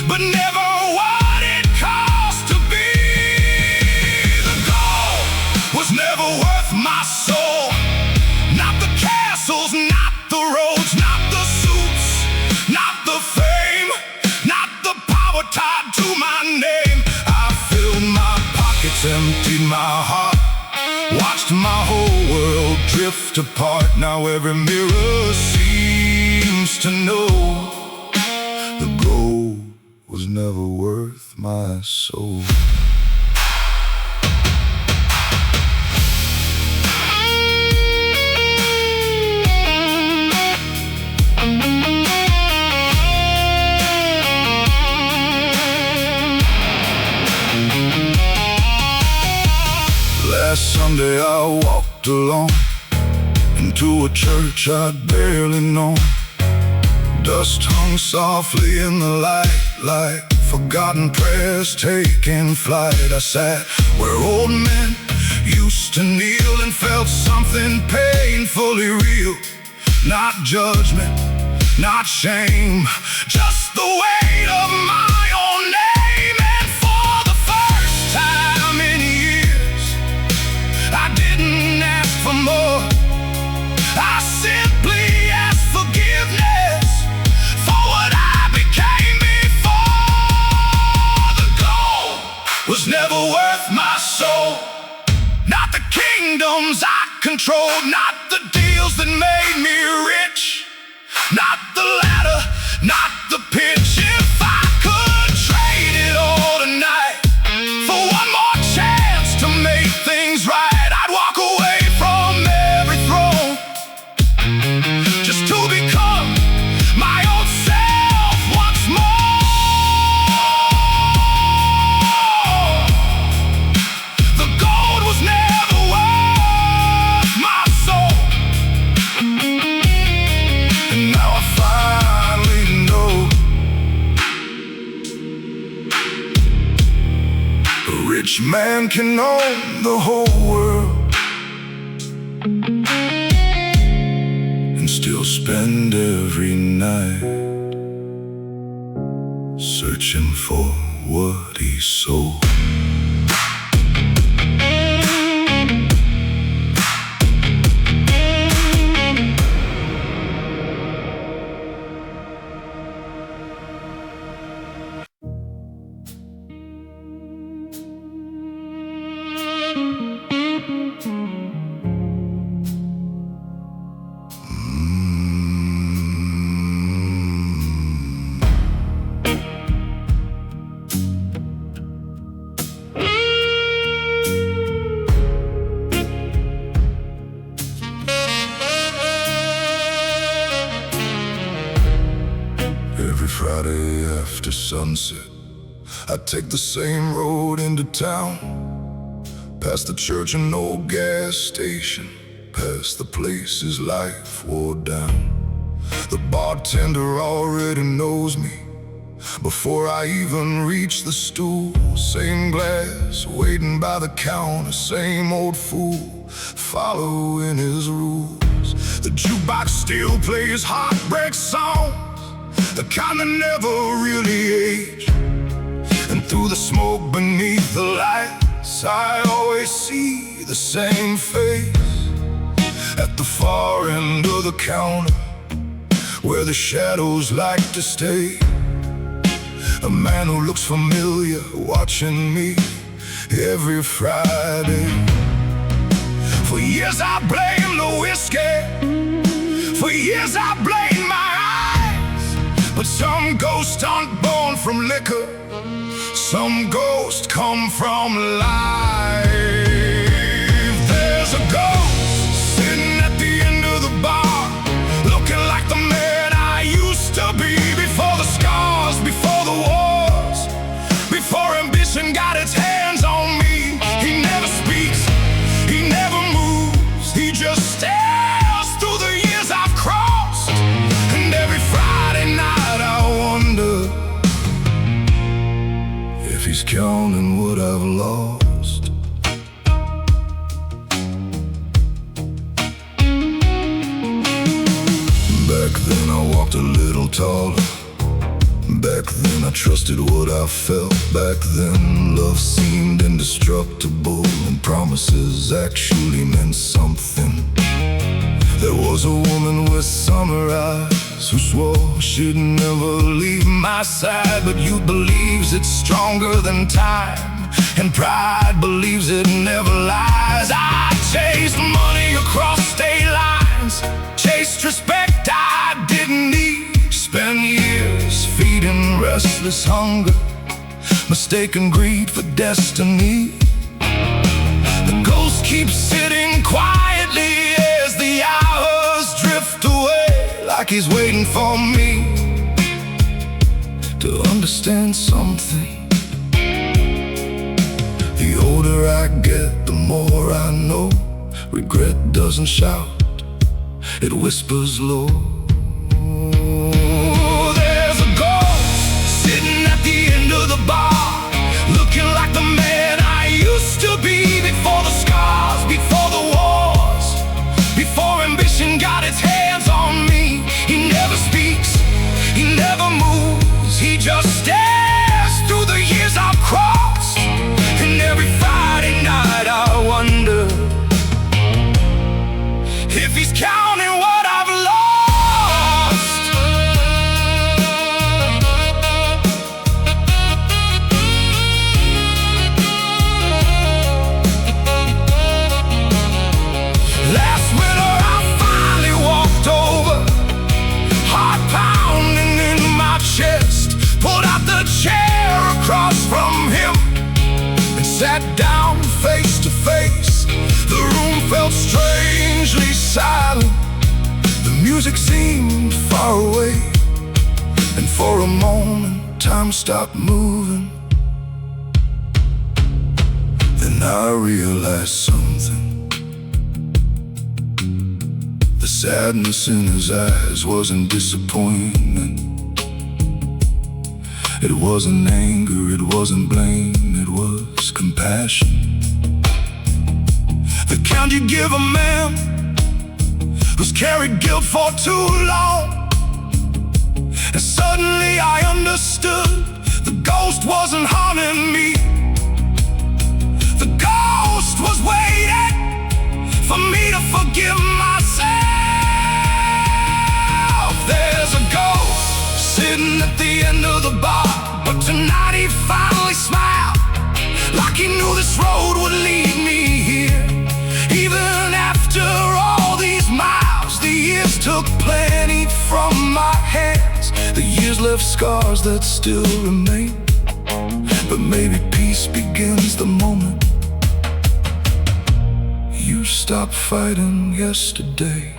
but never what it costs to be. The gold was never worth my soul, not the castles, not the roads, not the suits, not the fame, not the power tied to my name. I filled my pockets, emptied my heart, watched my whole world drift apart. Now every mirror seems to know the gold was never worth my soul. Last Sunday I walked alone into a church I'd barely known. Dust hung softly in the light like forgotten prayers taking flight. I sat where old men used to kneel and felt something painfully real. Not judgment, not shame, just the weight of my own name. And for the first time in years, I didn't ask for more. I simply asked forgiveness for what I became before. The gold was never worth my soul. Not the kingdoms I controlled, not the deals that made me rich, not the ladder, not the pitch. If I could trade it all tonight for one more chance to make things right, I'd walk away from every throne just to become my old self once more. The gold was never worth my soul, and now I finally know a rich man can own the whole world and still spend every night searching for what he sold. Every Friday after sunset, I take the same road into town, past the church and old gas station, past the places life wore down. The bartender already knows me before I even reach the stool. Same glass, waiting by the counter, same old fool, following his rules. The jukebox still plays heartbreak songs, the kind that never really age. And through the smoke beneath the lights, I always see the same face. At the far end of the counter, where the shadows like to stay, a man who looks familiar, watching me every Friday. For years I blamed the whiskey, for years I blamed my eyes. But some ghosts aren't born from liquor, some ghosts come from life. There's a ghost sitting at the end of the bar, looking like the man I used to be. Before the scars, before the wars, before ambition got its hands on me. He never speaks, he never moves, he just stares through the years I've crossed. And every Friday night I wonder if he's counting what I've lost. Back then I walked a little taller, back then I trusted what I felt. Back then love seemed indestructible and promises actually meant something. There was a woman with summer eyes who swore she'd never leave my side. But youth believes it's stronger than time, and pride believes it never lies. I chased money across state lines, chased respect I didn't need. Spent years feeding restless hunger, mistaken greed for destiny. The ghost keeps sitting quietly as the hours drift away, like he's waiting for me to understand something. The older I get, the more I know. Regret doesn't shout, it whispers low. There's a ghost sitting at the end of the sat down face to face. The room felt strangely silent. The music seemed far away, and for a moment time stopped moving. Then I realized something. The sadness in his eyes wasn't disappointment. It wasn't anger, it wasn't blame, it was compassion. The kind you give a man who's carried guilt for too long. And suddenly I understood the ghost wasn't haunting me. The ghost was waiting for me to forgive myself. There's a ghost sitting at the end of the bar, but tonight he finally smiled, like he knew this road would lead me here. Even after all these miles, the years took plenty from my hands. The years left scars that still remain. But maybe peace begins the moment you stop fighting yesterday.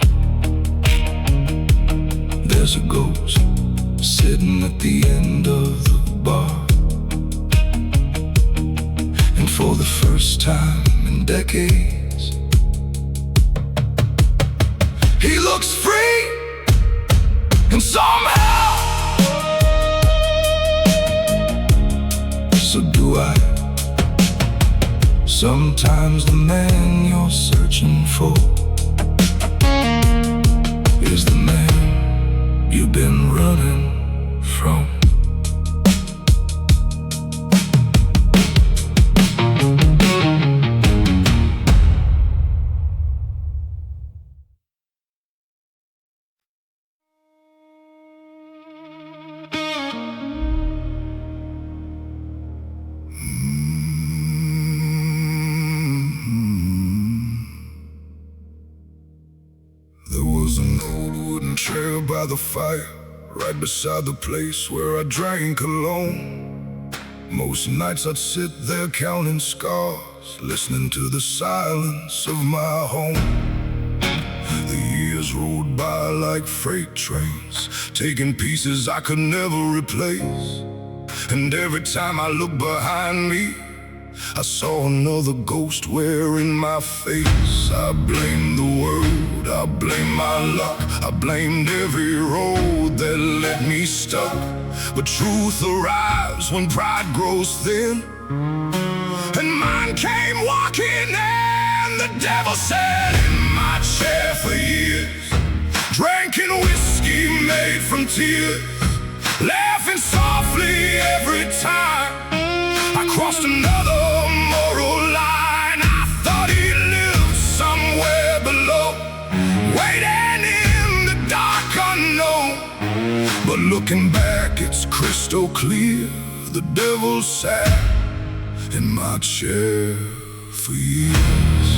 There's a ghost sitting at the end of the bar, and for the first time in decades, he looks free, and somehow, so do I. Sometimes the man you're searching for is the man you've been running from. There was an old wooden chair by the fire, right beside the place where I drank alone. Most nights I'd sit there counting scars, listening to the silence of my home. The years rolled by like freight trains, taking pieces I could never replace. And every time I looked behind me, I saw another ghost wearing my face. I blamed the world, I blamed my luck, I blamed every road that led me stuck. But truth arrives when pride grows thin, and mine came walking in. The devil sat in my chair for years, drinking whiskey made from tears, laughing softly every time I crossed another moral line. I thought he lived somewhere below, waiting in the dark unknown. But looking back, it's crystal clear. The devil sat in my chair for years.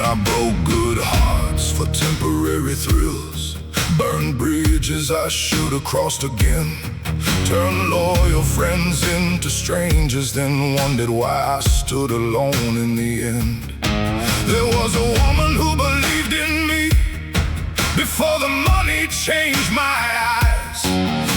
I broke good hearts for temporary thrills, burned bridges I should have crossed again, turned loyal friends into strangers, then wondered why I stood alone in the end. There was a woman who believed in me before the money changed my eyes.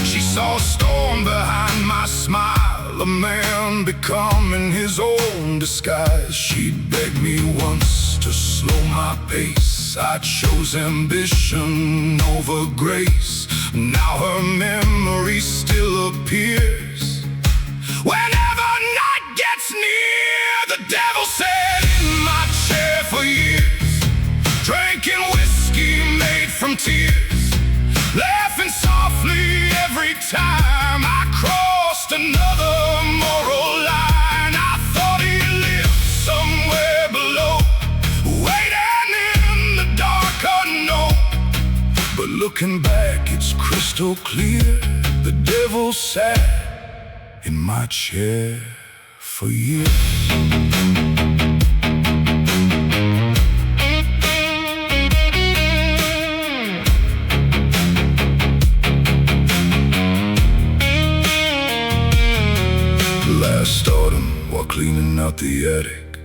She saw a storm behind my smile, a man becoming his own disguise. She'd begged me once to slow my pace, I chose ambition over grace. Now her memory still appears whenever night gets near. The devil sat in my chair for years, drinking whiskey made from tears, laughing softly every time I crossed another moral line. I thought he lived somewhere below, waiting in the dark unknown. But looking back, it's crystal clear. The devil sat in my chair for years. the attic,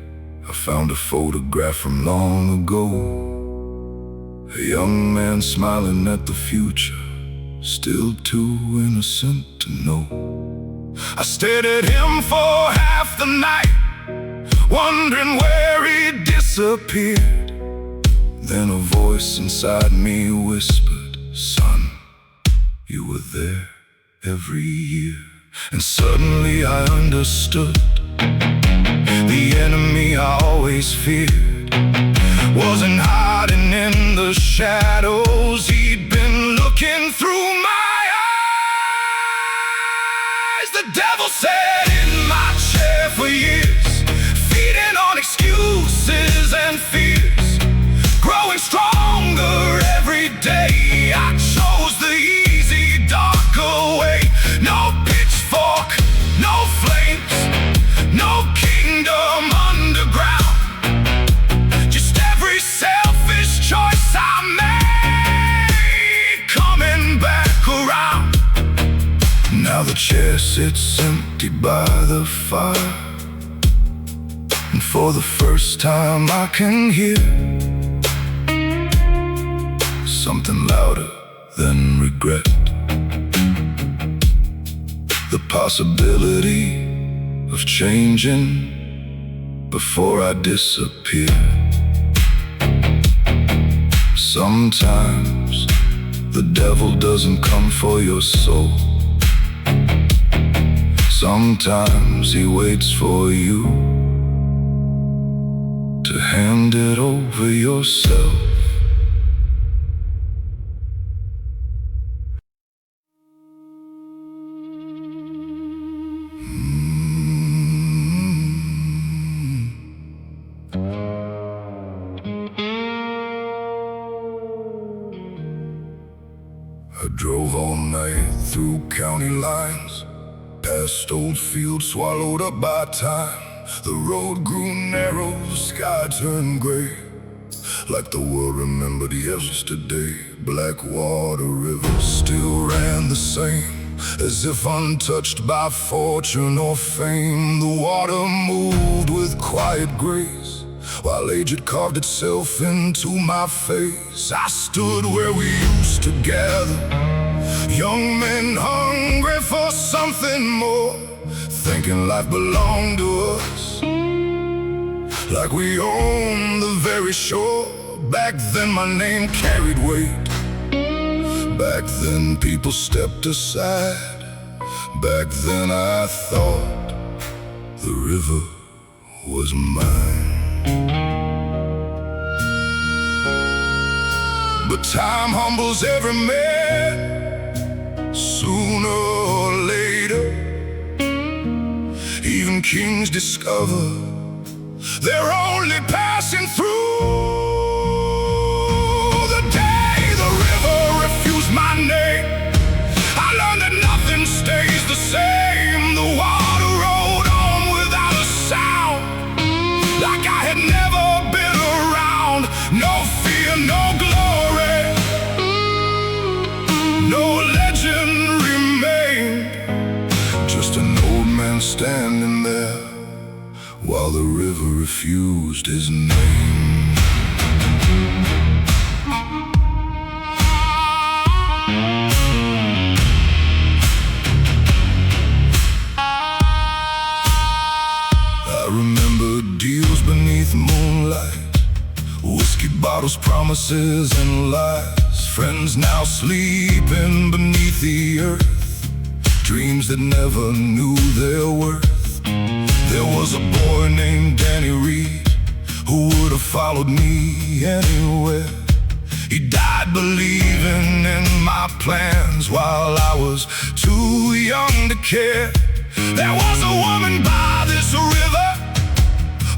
I found a photograph from long ago. A young man smiling at the future, still too innocent to know. I stared at him for half the night, wondering where he disappeared. Then a voice inside me whispered, "Son, you were there every year." And suddenly I understood. The enemy I always feared wasn't hiding in the shadows. He'd been looking through my eyes. The devil sat in my chair for years, feeding on excuses and fears, growing stronger every day. I chose the easy, darker way. No pitchfork, no flames, no kingdom underground. Just every selfish choice I made, coming back around. Now the chair sits empty by the fire, and for the first time I can hear something louder than regret. The possibility of changing before I disappear. Sometimes the devil doesn't come for your soul. Sometimes he waits for you to hand it over yourself. I drove all night through county lines, past old fields swallowed up by time. The road grew narrow, sky turned gray, like the world remembered yesterday. Blackwater River still ran the same, as if untouched by fortune or fame. The water moved with quiet grace, while age had carved itself into my face. I stood where we used to gather, young men hungry for something more, thinking life belonged to us, like we owned the very shore. Back then my name carried weight. Back then people stepped aside. Back then I thought the river was mine. But time humbles every man. Sooner or later, even kings discover they're only passing through. The day the river refused my name, I learned that nothing stays the same. The water rolled on without a sound, like I had never been around. No fear, no glory, no legend remained, just an old man standing there while the river refused his name. I remember deals beneath moonlight, whiskey bottles, promises and lies. Friends now sleeping beneath the earth, dreams that never knew their worth. There was a boy named Danny Reed who would have followed me anywhere. He died believing in my plans while I was too young to care. There was a woman by this river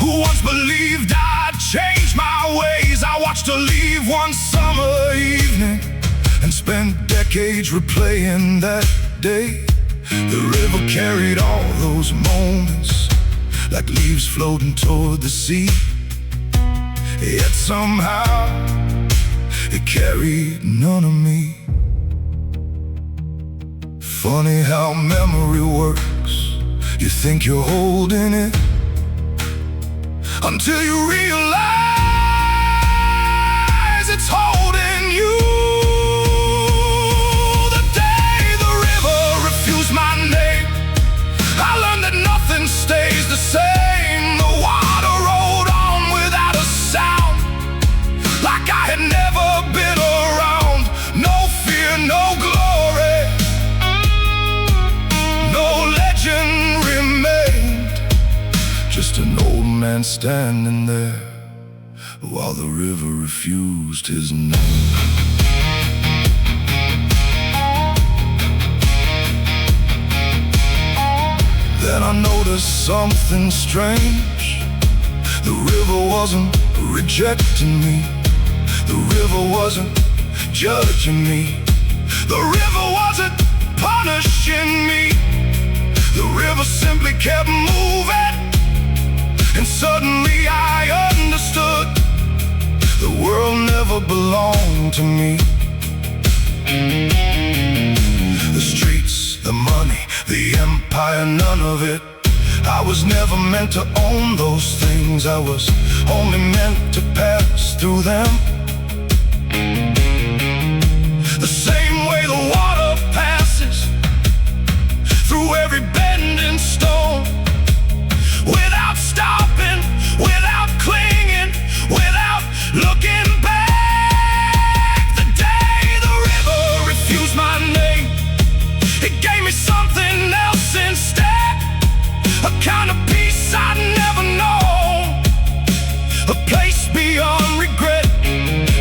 who once believed I'd change my ways. I watched her leave one summer evening and spent decades replaying that day. The river carried all those moments like leaves floating toward the sea, yet somehow it carried none of me. Funny how memory works. You think you're holding it, until you realize it's holding you. The day the river refused my name, I learned that nothing stays the same. The water rolled on without a sound, like I had never been around. No fear, no glory, no legend remained, just an old man standing there while the river refused his name. Then I noticed something strange. The river wasn't rejecting me, the river wasn't judging me, the river wasn't punishing me. The river simply kept moving, and suddenly I understood the world never belonged to me. The streets, the money, the empire, none of it. I was never meant to own those things. I was only meant to pass through them. The same way the water passes through every bend and stone, without stopping, without clinging, without looking back. The day the river refused my name, it gave me something else instead, a kind of peace I'd never known, a place beyond regret.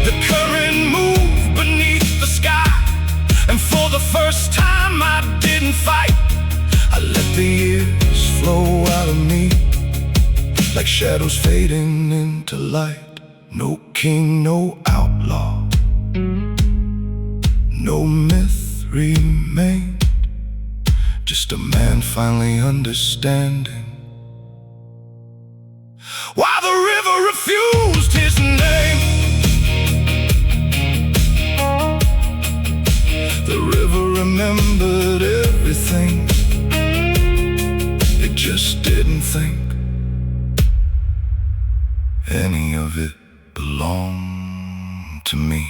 The current moved beneath the sky, and for the first time I didn't fight. I let the years flow out of me, like shadows fading into light. No king, no outlaw, no myth remained, just a man finally understanding why the river refused his name. The river remembered everything, it just didn't think any of it belonged to me.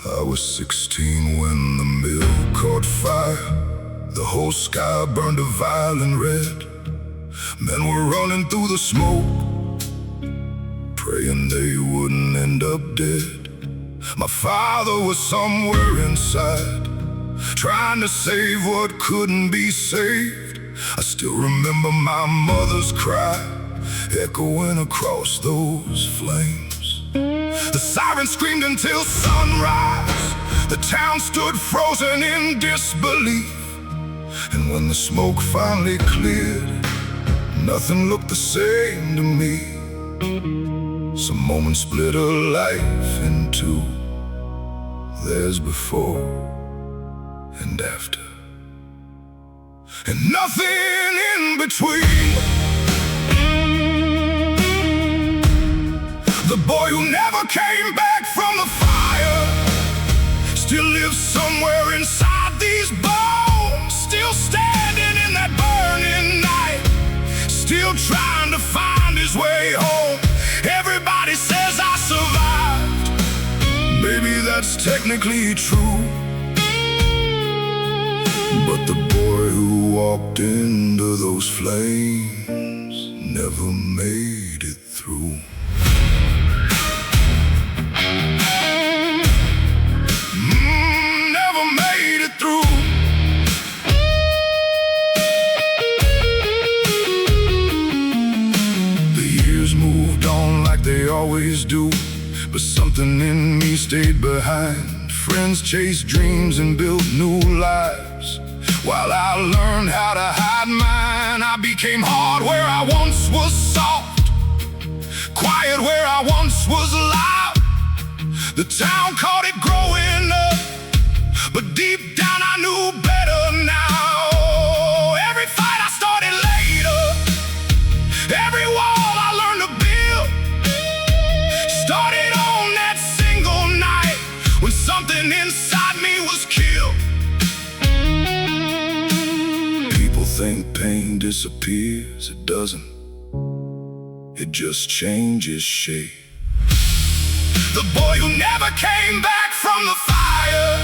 I was 16 when the mill caught fire. The whole sky burned a violent red. Men were running through the smoke, praying they wouldn't end up dead. My father was somewhere inside, trying to save what couldn't be saved. I still remember my mother's cry echoing across those flames. The siren screamed until sunrise. The town stood frozen in disbelief. And when the smoke finally cleared, nothing looked the same to me. Some moments split a life in two. There's before and after, and nothing in between. The boy who never came back from the fire still lives somewhere inside these bones, still standing in that burning night, still trying to find his way home. Everybody says I survived. Maybe that's technically true, but the boy who walked into those flames never made it through. Never made it through. they always do, but something in me stayed behind. Friends chased dreams and built new lives, while I learned how to hide mine. I became hard where I once was soft, quiet where I once was loud. The town caught it growing up, but deep down I knew better now. Every fight I started later, every wall I learned to build, started on that single night when something inside me was killed. People think pain disappears, it doesn't. It just changes shape. The boy who never came back from the fire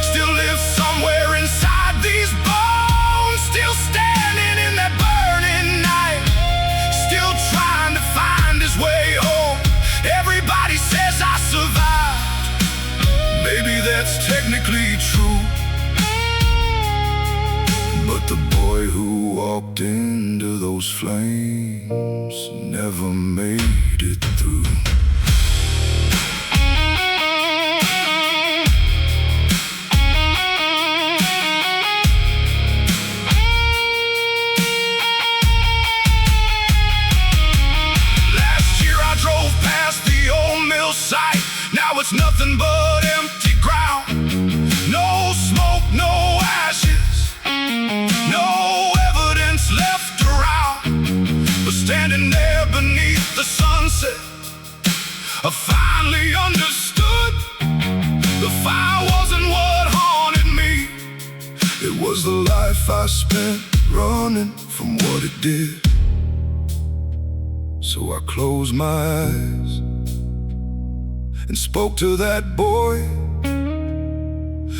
still lives somewhere inside these bones, still standing in that burning night, still trying to find his way home. Everybody says I survived, maybe that's technically true, but the boy who walked into those flames never made it through. Now it's nothing but empty ground. No smoke, no ashes, no evidence left around. But standing there beneath the sunset, I finally understood the fire wasn't what haunted me. It was the life I spent running from what it did. So I closed my eyes and spoke to that boy,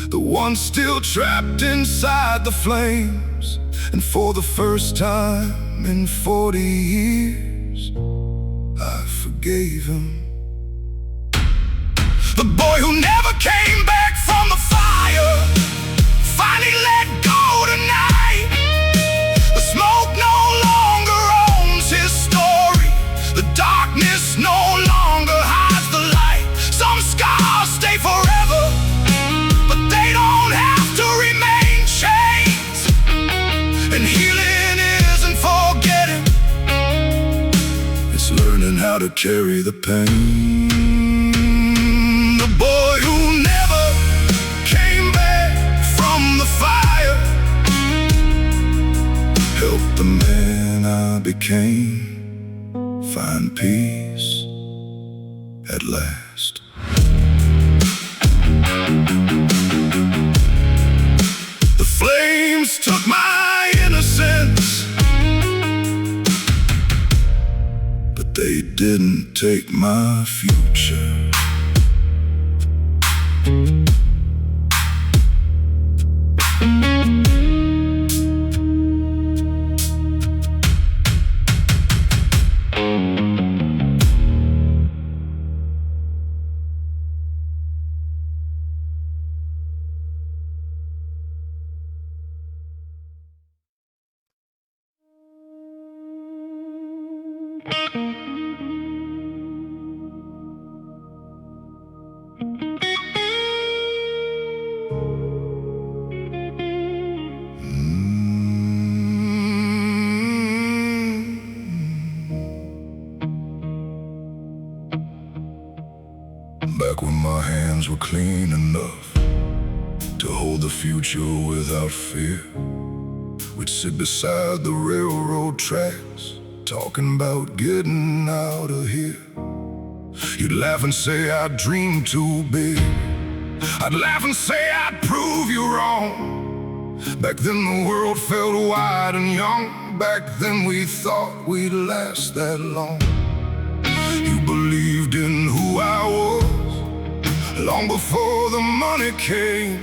the one still trapped inside the flames. And for the first time in 40 years, I forgave him. The boy who never came back from the fire finally let go tonight. The smoke no longer owns his story, the darkness no longer hides the light. Some scars stay forever, but they don't have to remain chains. And healing isn't forgetting, it's learning how to carry the pain. The boy who never came back from the fire helped the man I became find peace at last. The flames took my innocence, but they didn't take my future. Back when my hands were clean enough to hold the future without fear, we'd sit beside the railroad tracks, talking about getting out of here. You'd laugh and say I'd dream too big, I'd laugh and say I'd prove you wrong. Back then the world felt wide and young, back then we thought we'd last that long. You believed in who I was long before the money came,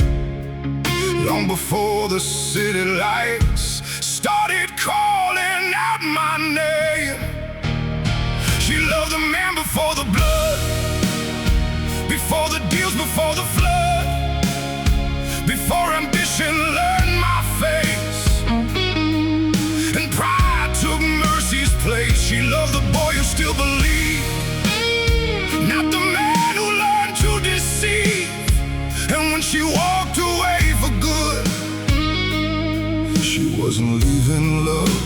long before the city lights started calling out my name. She loved the man before the blood, before the deals, before the flood, before ambition learned my face and pride took mercy's place. She loved the boy who still believed wasn't leaving love.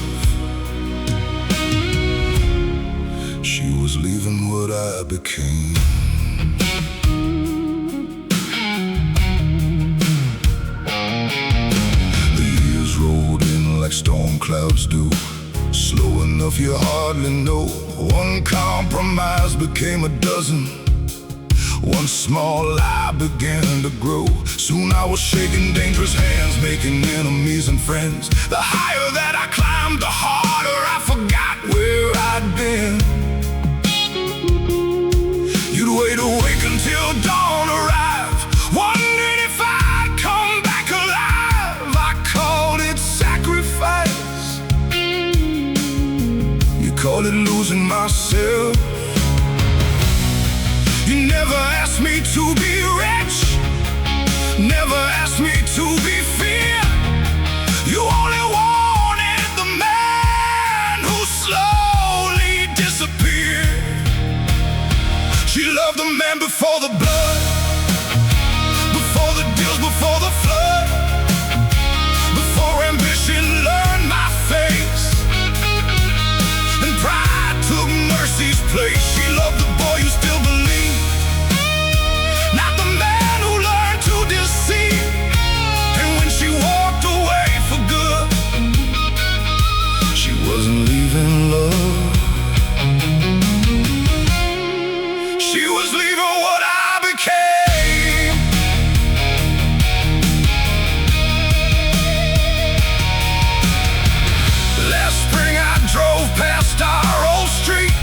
She was leaving what I became. The years rolled in like storm clouds do, slow enough you hardly know. One compromise became a dozen. One small lie began to grow. Soon I was shaking dangerous hands, making enemies and friends. The higher that I climbed, the harder I forgot where I'd been. You'd wait awake until dawn arrived, wondering if I'd come back alive. I called it sacrifice. You called it losing myself. You never asked me to be rich, never asked me to be feared. You only wanted the man who slowly disappeared. She loved the man before the blood, before the deals, before the flood, before ambition learned my face and pride took mercy's place. She loved the boy who still believed, not the man who learned to deceive. And when she walked away for good, she wasn't leaving love. She was leaving what I became. Last spring I drove past our old street.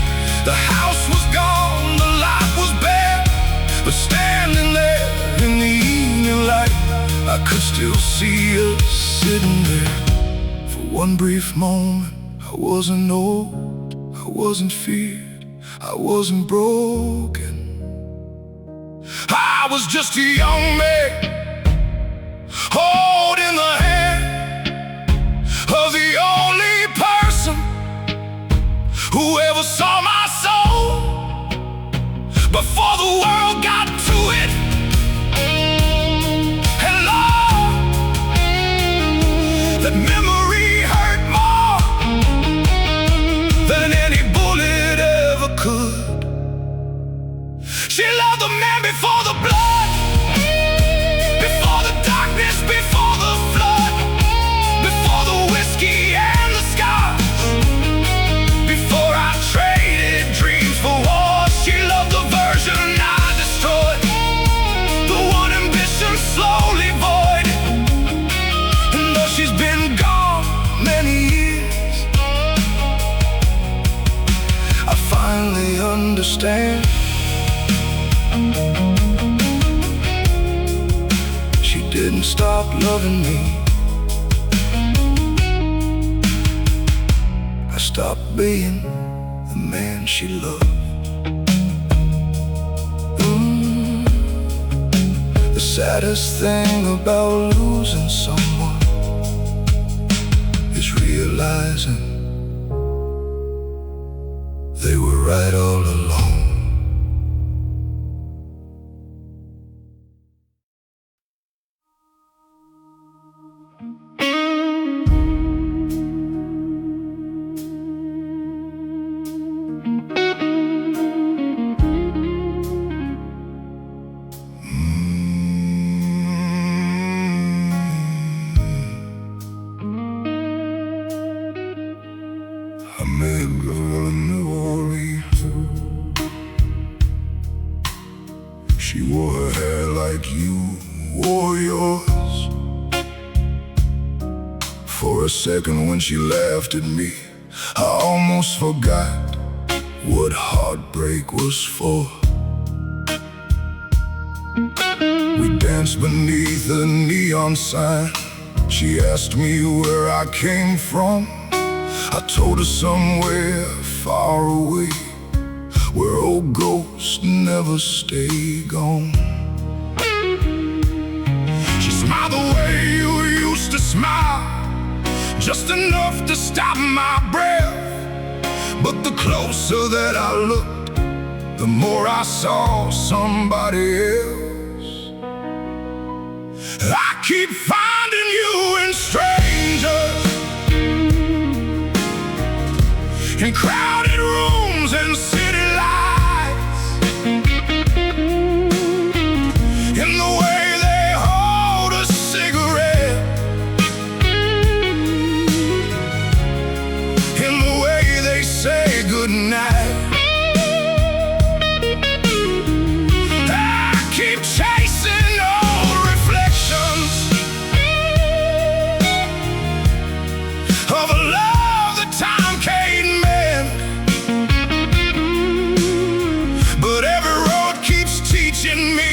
The house was gone, the lot was bare, but standing there in the evening light, I could still see us sitting there. For one brief moment, I wasn't old, I wasn't feared, I wasn't broken. I was just a young man, holding the hand of the only person who ever saw my soul before the world got to it. And Lord, that memory hurt more than any bullet ever could. She loved the man before the blood, before the darkness, before the flood, before the whiskey and the scars, before I traded dreams for wars. She loved the version I destroyed, the one ambition slowly voided. And though she's been gone many years, I finally understand. She didn't stop loving me, I stopped being the man she loved. The saddest thing about losing someone is realizing they were right all along. I met a girl in New Orleans. She wore her hair like you wore yours. For a second when she laughed at me, I almost forgot what heartbreak was for. We danced beneath a neon sign. She asked me where I came from. I told her somewhere far away, where old ghosts never stay gone. She smiled the way you used to smile, just enough to stop my breath. But the closer that I looked, the more I saw somebody else. I keep finding you in strangers, in crowded rooms and city lights, in the way they hold a cigarette, in the way they say goodnight. I keep chasing old reflections of a love that time can't mend, but every road keeps teaching me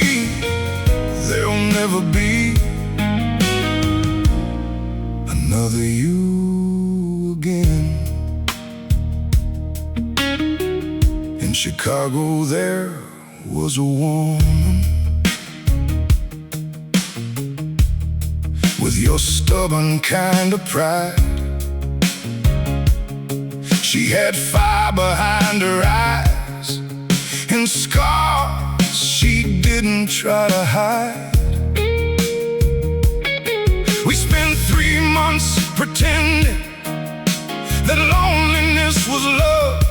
there'll never be another you again. In Chicago there was a woman with your stubborn kind of pride. She had fire behind her eyes and scars she didn't try to hide. We spent 3 months pretending that loneliness was love,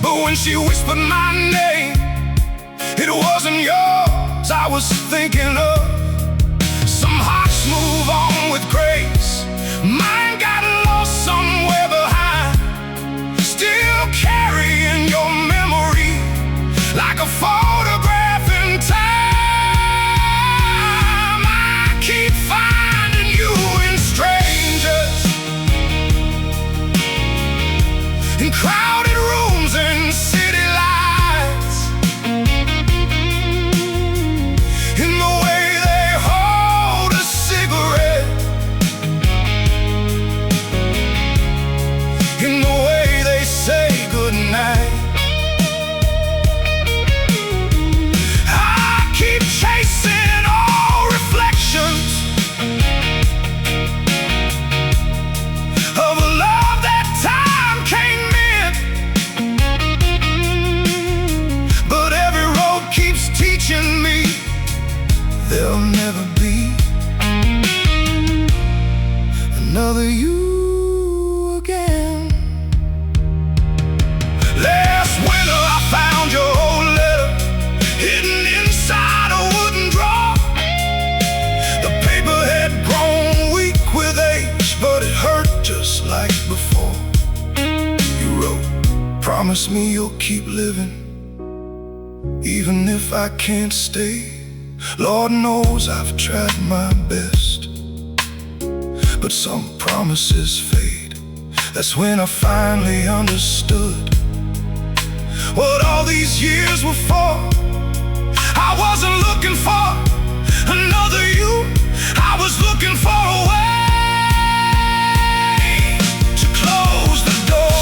but when she whispered my name, it wasn't yours I was thinking of. Some hearts move on with grace, mine got lost somewhere behind, still carrying your memory like a photograph in time. I keep finding you in strangers, in crowded rooms and city lights, in the way they hold a cigarette, in the way they say goodnight. I keep chasing all reflections of a love that time can't mend, but every road keeps teaching me there'll never be another you again. Last winter I found your old letter hidden inside a wooden drawer. The paper had grown weak with age, but it hurt just like before. You wrote, promise me you'll keep living even if I can't stay. Lord knows I've tried my best, but some promises fade. That's when I finally understood what all these years were for. I wasn't looking for another you, I was looking for a way to close the door.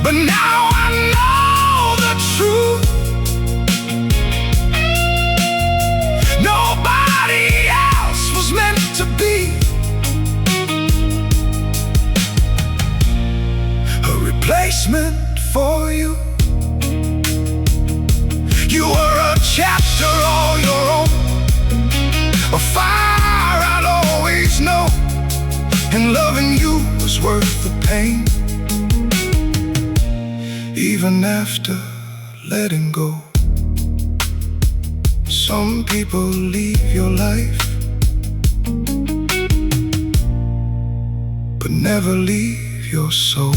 But now I know the truth. Nobody else was meant to be a replacement for you. You were a chapter all your own, a fire I'd always know, and loving you was worth the pain. Even after letting go, some people leave your life, but never leave your soul.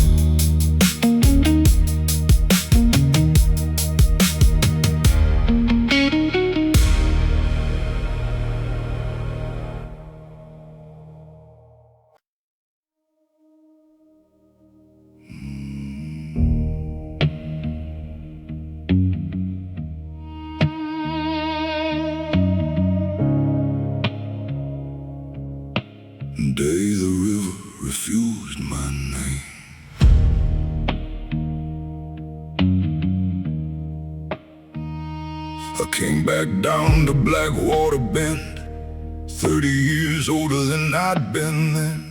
The day the river refused my name, came back down to Blackwater Bend, 30 years older than I'd been then.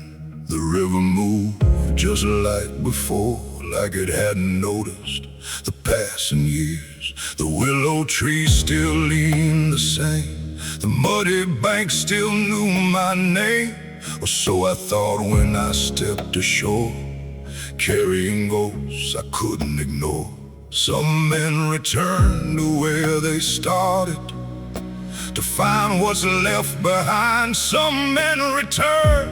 The river moved just like before, like it hadn't noticed the passing years. The willow trees still leaned the same, the muddy bank still knew my name. Or so I thought when I stepped ashore, carrying ghosts I couldn't ignore. Some men return to where they started, to find what's left behind. Some men return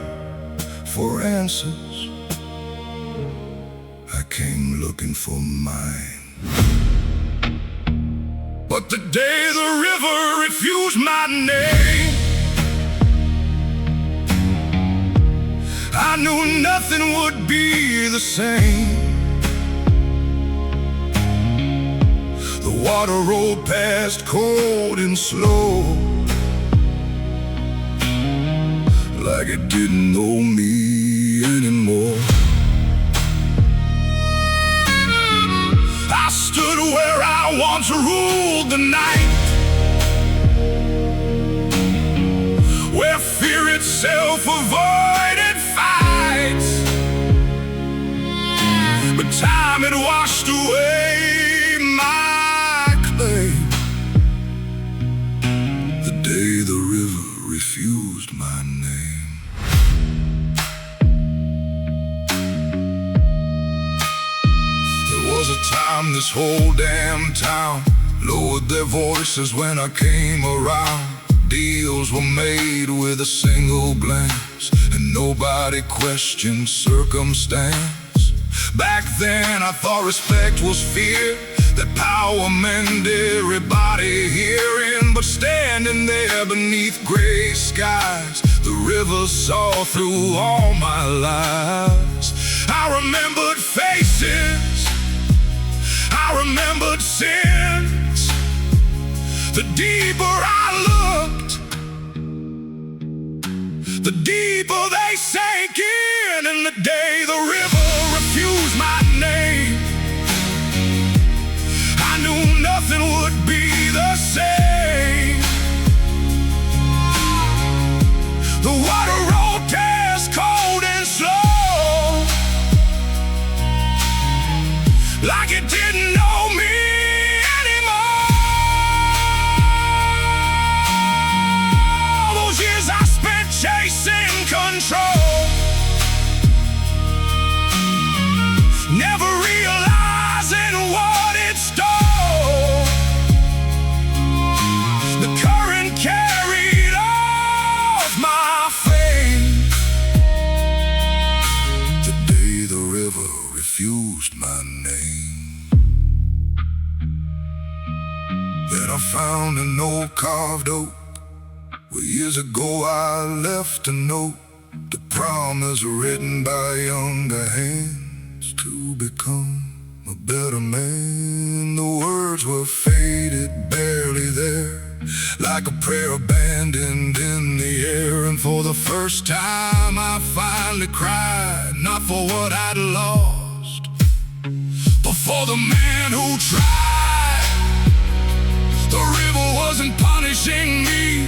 for answers. I came looking for mine. But the day the river refused my name, I knew nothing would be the same. The water rolled past cold and slow, like it didn't know me anymore. I stood where I once ruled the night, where fear itself avoided fights. But time had washed away my claim, the day the river refused my name. There was a time this whole damn town lowered their voices when I came around. Deals were made with a single glance, and nobody questioned circumstance. Back then I thought respect was fear, that power meant everybody hearing. But standing there beneath gray skies, the river saw through all my lies. I remembered faces, I remembered sins. The deeper I looked, the deeper they sank in. And the day the river refused my name, I knew nothing would be the same. The water rolled past cold and slow, like it didn't know me. Chasing control, never realizing what it stole. The current carried off my faith, the day the river refused my name. Then I found an old carved oak, where years ago I left a note, the promise written by younger hands to become a better man. The words were faded, barely there, like a prayer abandoned in the air. And for the first time I finally cried, not for what I'd lost, but for the man who tried. The river wasn't punishing me,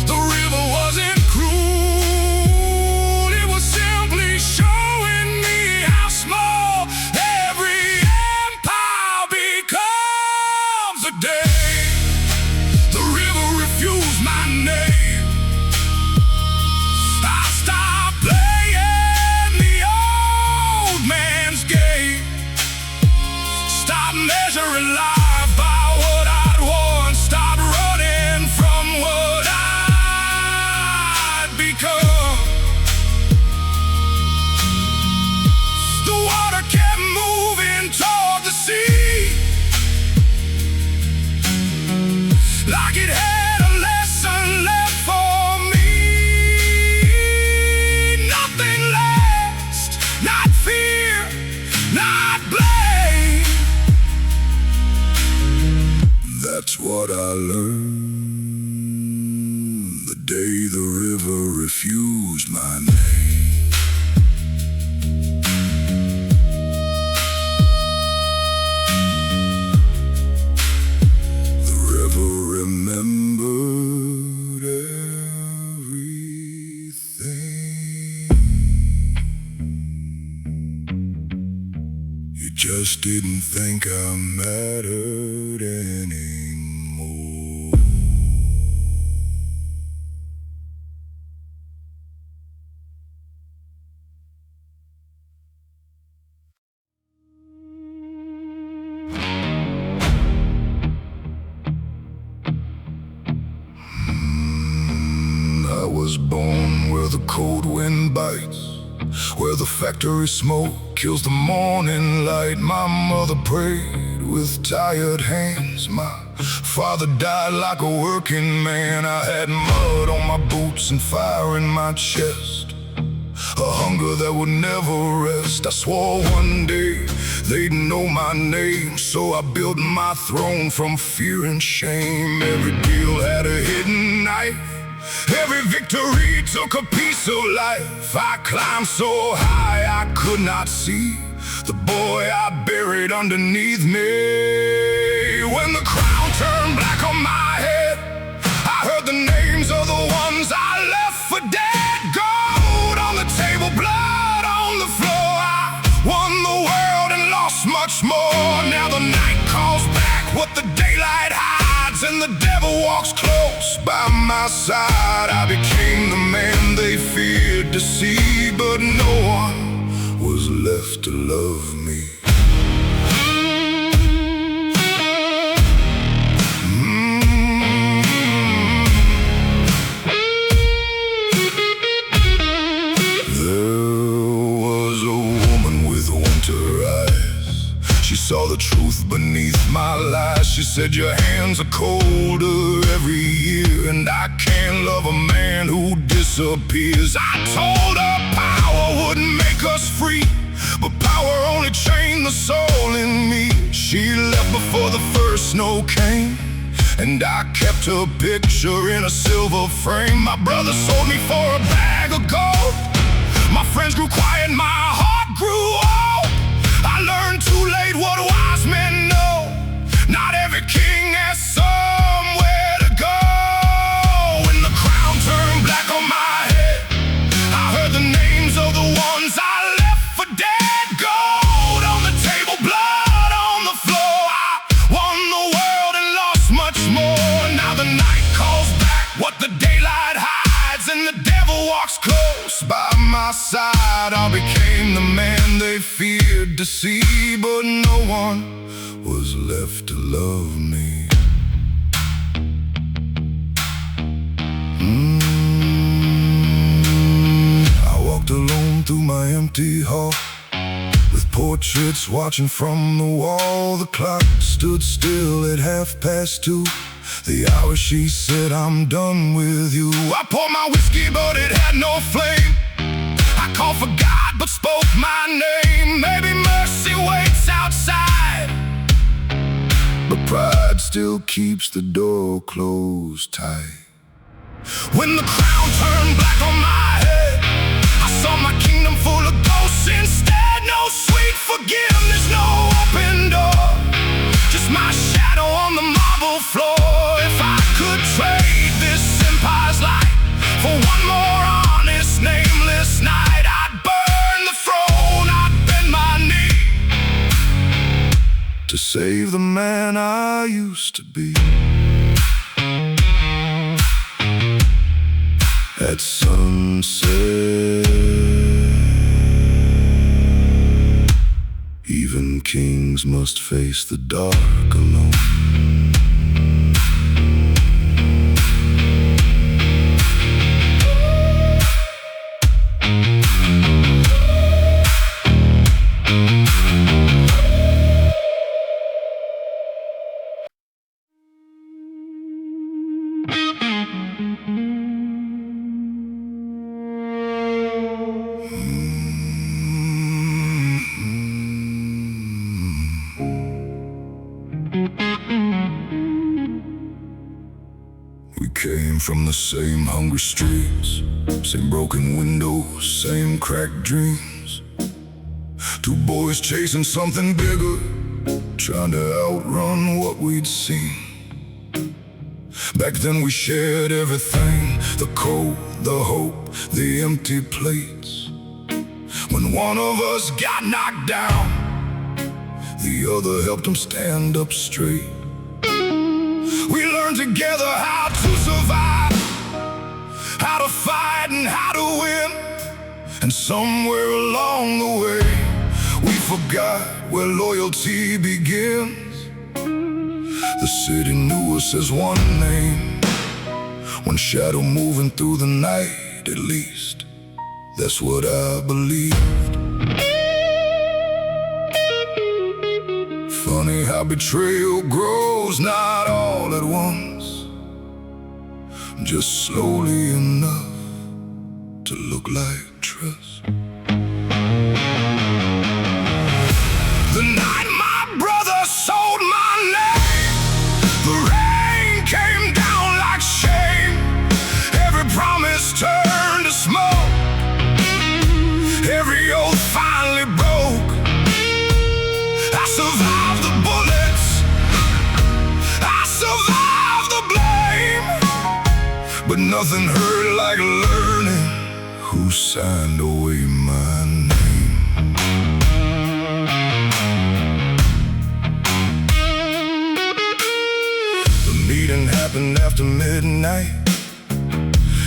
the river wasn't cruel, it was simply showing me how small every empire becomes. The day the river refused my name, I stopped playing the old man's game, stopped measuring life by what I'd won, stopped running from what I'd become. The water kept moving toward the sea, like it had a lesson left for me. Nothing last, not fear, not blame. That's what I learned the day the river refused my name. The river just didn't think I mattered anymore. I was born where the cold wind bites, where the factory smoke kills the morning light. My mother prayed with tired hands. My father died like a working man. I had mud on my boots and fire in my chest, a hunger that would never rest. I swore one day they'd know my name, so I built my throne from fear and shame. Every deal had a hidden knife, every victory took a piece of life. I climbed so high I could not see the boy I buried underneath me. When the crown turned black on my head, I heard the names of the ones I left for dead. Gold on the table, blood on the floor. I won the world and lost much more. Now the night calls back what the daylight hides, and the devil walks close by my side. I became the man they feared to see, but no one was left to love me. She saw the truth beneath my lies. She said, your hands are colder every year, and I can't love a man who disappears. I told her power wouldn't make us free, but power only chained the soul in me. She left before the first snow came, and I kept her picture in a silver frame. My brother sold me for a bag of gold. My friends grew quiet, my heart grew old. I learned too late what wise men know. Not every king has somewhere to go. When the crown turned black on my head, I heard the names of the ones I left for dead. Gold on the table, blood on the floor. I won the world and lost much more. Now the night calls back what the daylight hides, and the devil walks close by my side. I became the man they feared to see, but no one was left to love me. I walked alone through my empty hall, with portraits watching from the wall. The clock stood still at 2:30. The hour she said, I'm done with you. I poured my whiskey, but it had no flame. I called for God, but spoke my name. Maybe mercy waits outside, but pride still keeps the door closed tight. When the crown turned black on my head, I saw my kingdom full of ghosts instead. No sweet forgiveness, no open door, just my shadow on the marble floor. If I could trade this empire's light for one more honest, nameless night, I'd burn the throne, I'd bend my knee to save the man I used to be. At sunset, even kings must face the dark alone. We came from the same hungry streets, same broken windows, same cracked dreams. Two boys chasing something bigger, trying to outrun what we'd seen. Back then we shared everything, the cold, the hope, the empty plates. When one of us got knocked down, the other helped him stand up straight. We learned together how to survive, how to fight and how to win. And somewhere along the way, we forgot where loyalty begins. The city knew us as one name, one shadow moving through the night, at least that's what I believed. Funny how betrayal grows not all at once, just slowly enough to look like trust. The night my brother sold my name, the rain came down like shame. Every promise turned to smoke, every oath finally broke. I survived the bullets, I survived the blame, but nothing hurt like learning who signed away my name. The meeting happened after midnight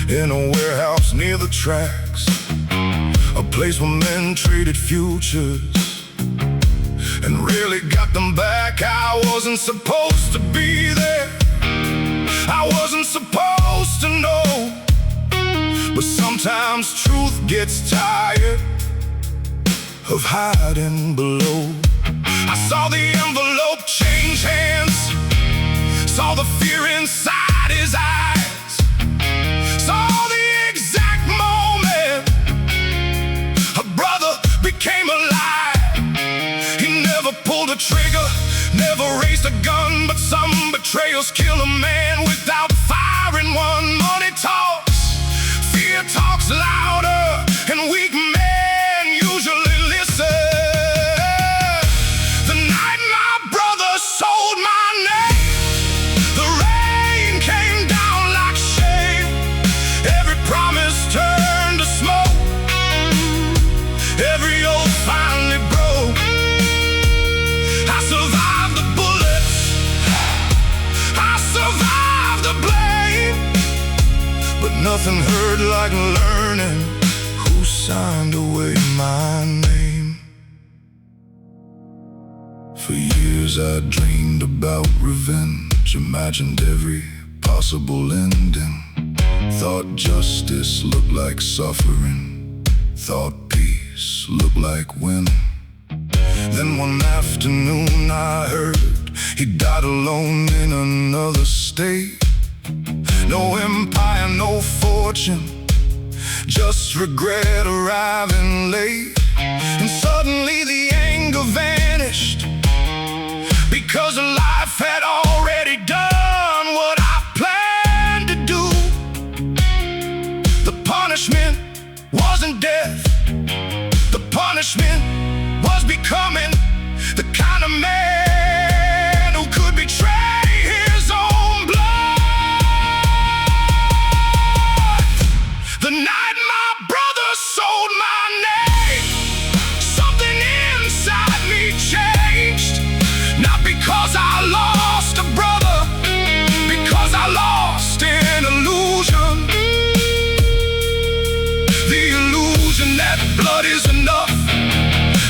in a warehouse near the tracks, a place where men traded futures and really got them back. I wasn't supposed to be there, I wasn't supposed to know, but sometimes truth gets tired of hiding below. I saw the envelope change hands, saw the fear inside his eyes, saw the exact moment a brother became alive. He never pulled a trigger, never raised a gun, but some betrayals kill a man without firing one. Money talks, fear talks louder, and weak men usually listen. The night my brother sold my name, the rain came down like shame. Every promise turned to smoke, every oath finally broke. I survived the bullets, I survived the blame, but nothing hurt like learning who signed away my name. For years I dreamed about revenge, imagined every possible ending, thought justice looked like suffering, thought peace looked like winning. Then one afternoon I heard he died alone in another state. No empire, no fortune, just regret arriving late. And suddenly the anger vanished, because life had already done what I planned to do. The punishment wasn't death, the punishment was becoming the kind of man who could betray his own blood. The night my brother sold my name, something inside me changed. Not because I lost a brother, because I lost an illusion. The illusion that blood is enough,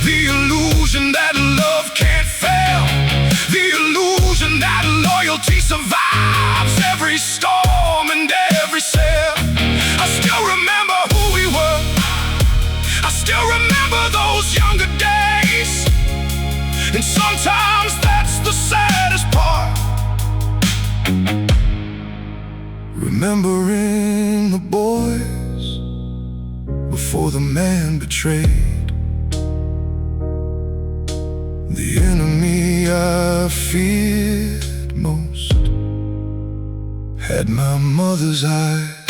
the illusion that love can't fail, the illusion that loyalty survives every storm and every sail. I still remember who we were, I still remember those younger days, and sometimes that's the saddest part. Remembering the boys before the man betrayed, the enemy I feared most had my mother's eyes.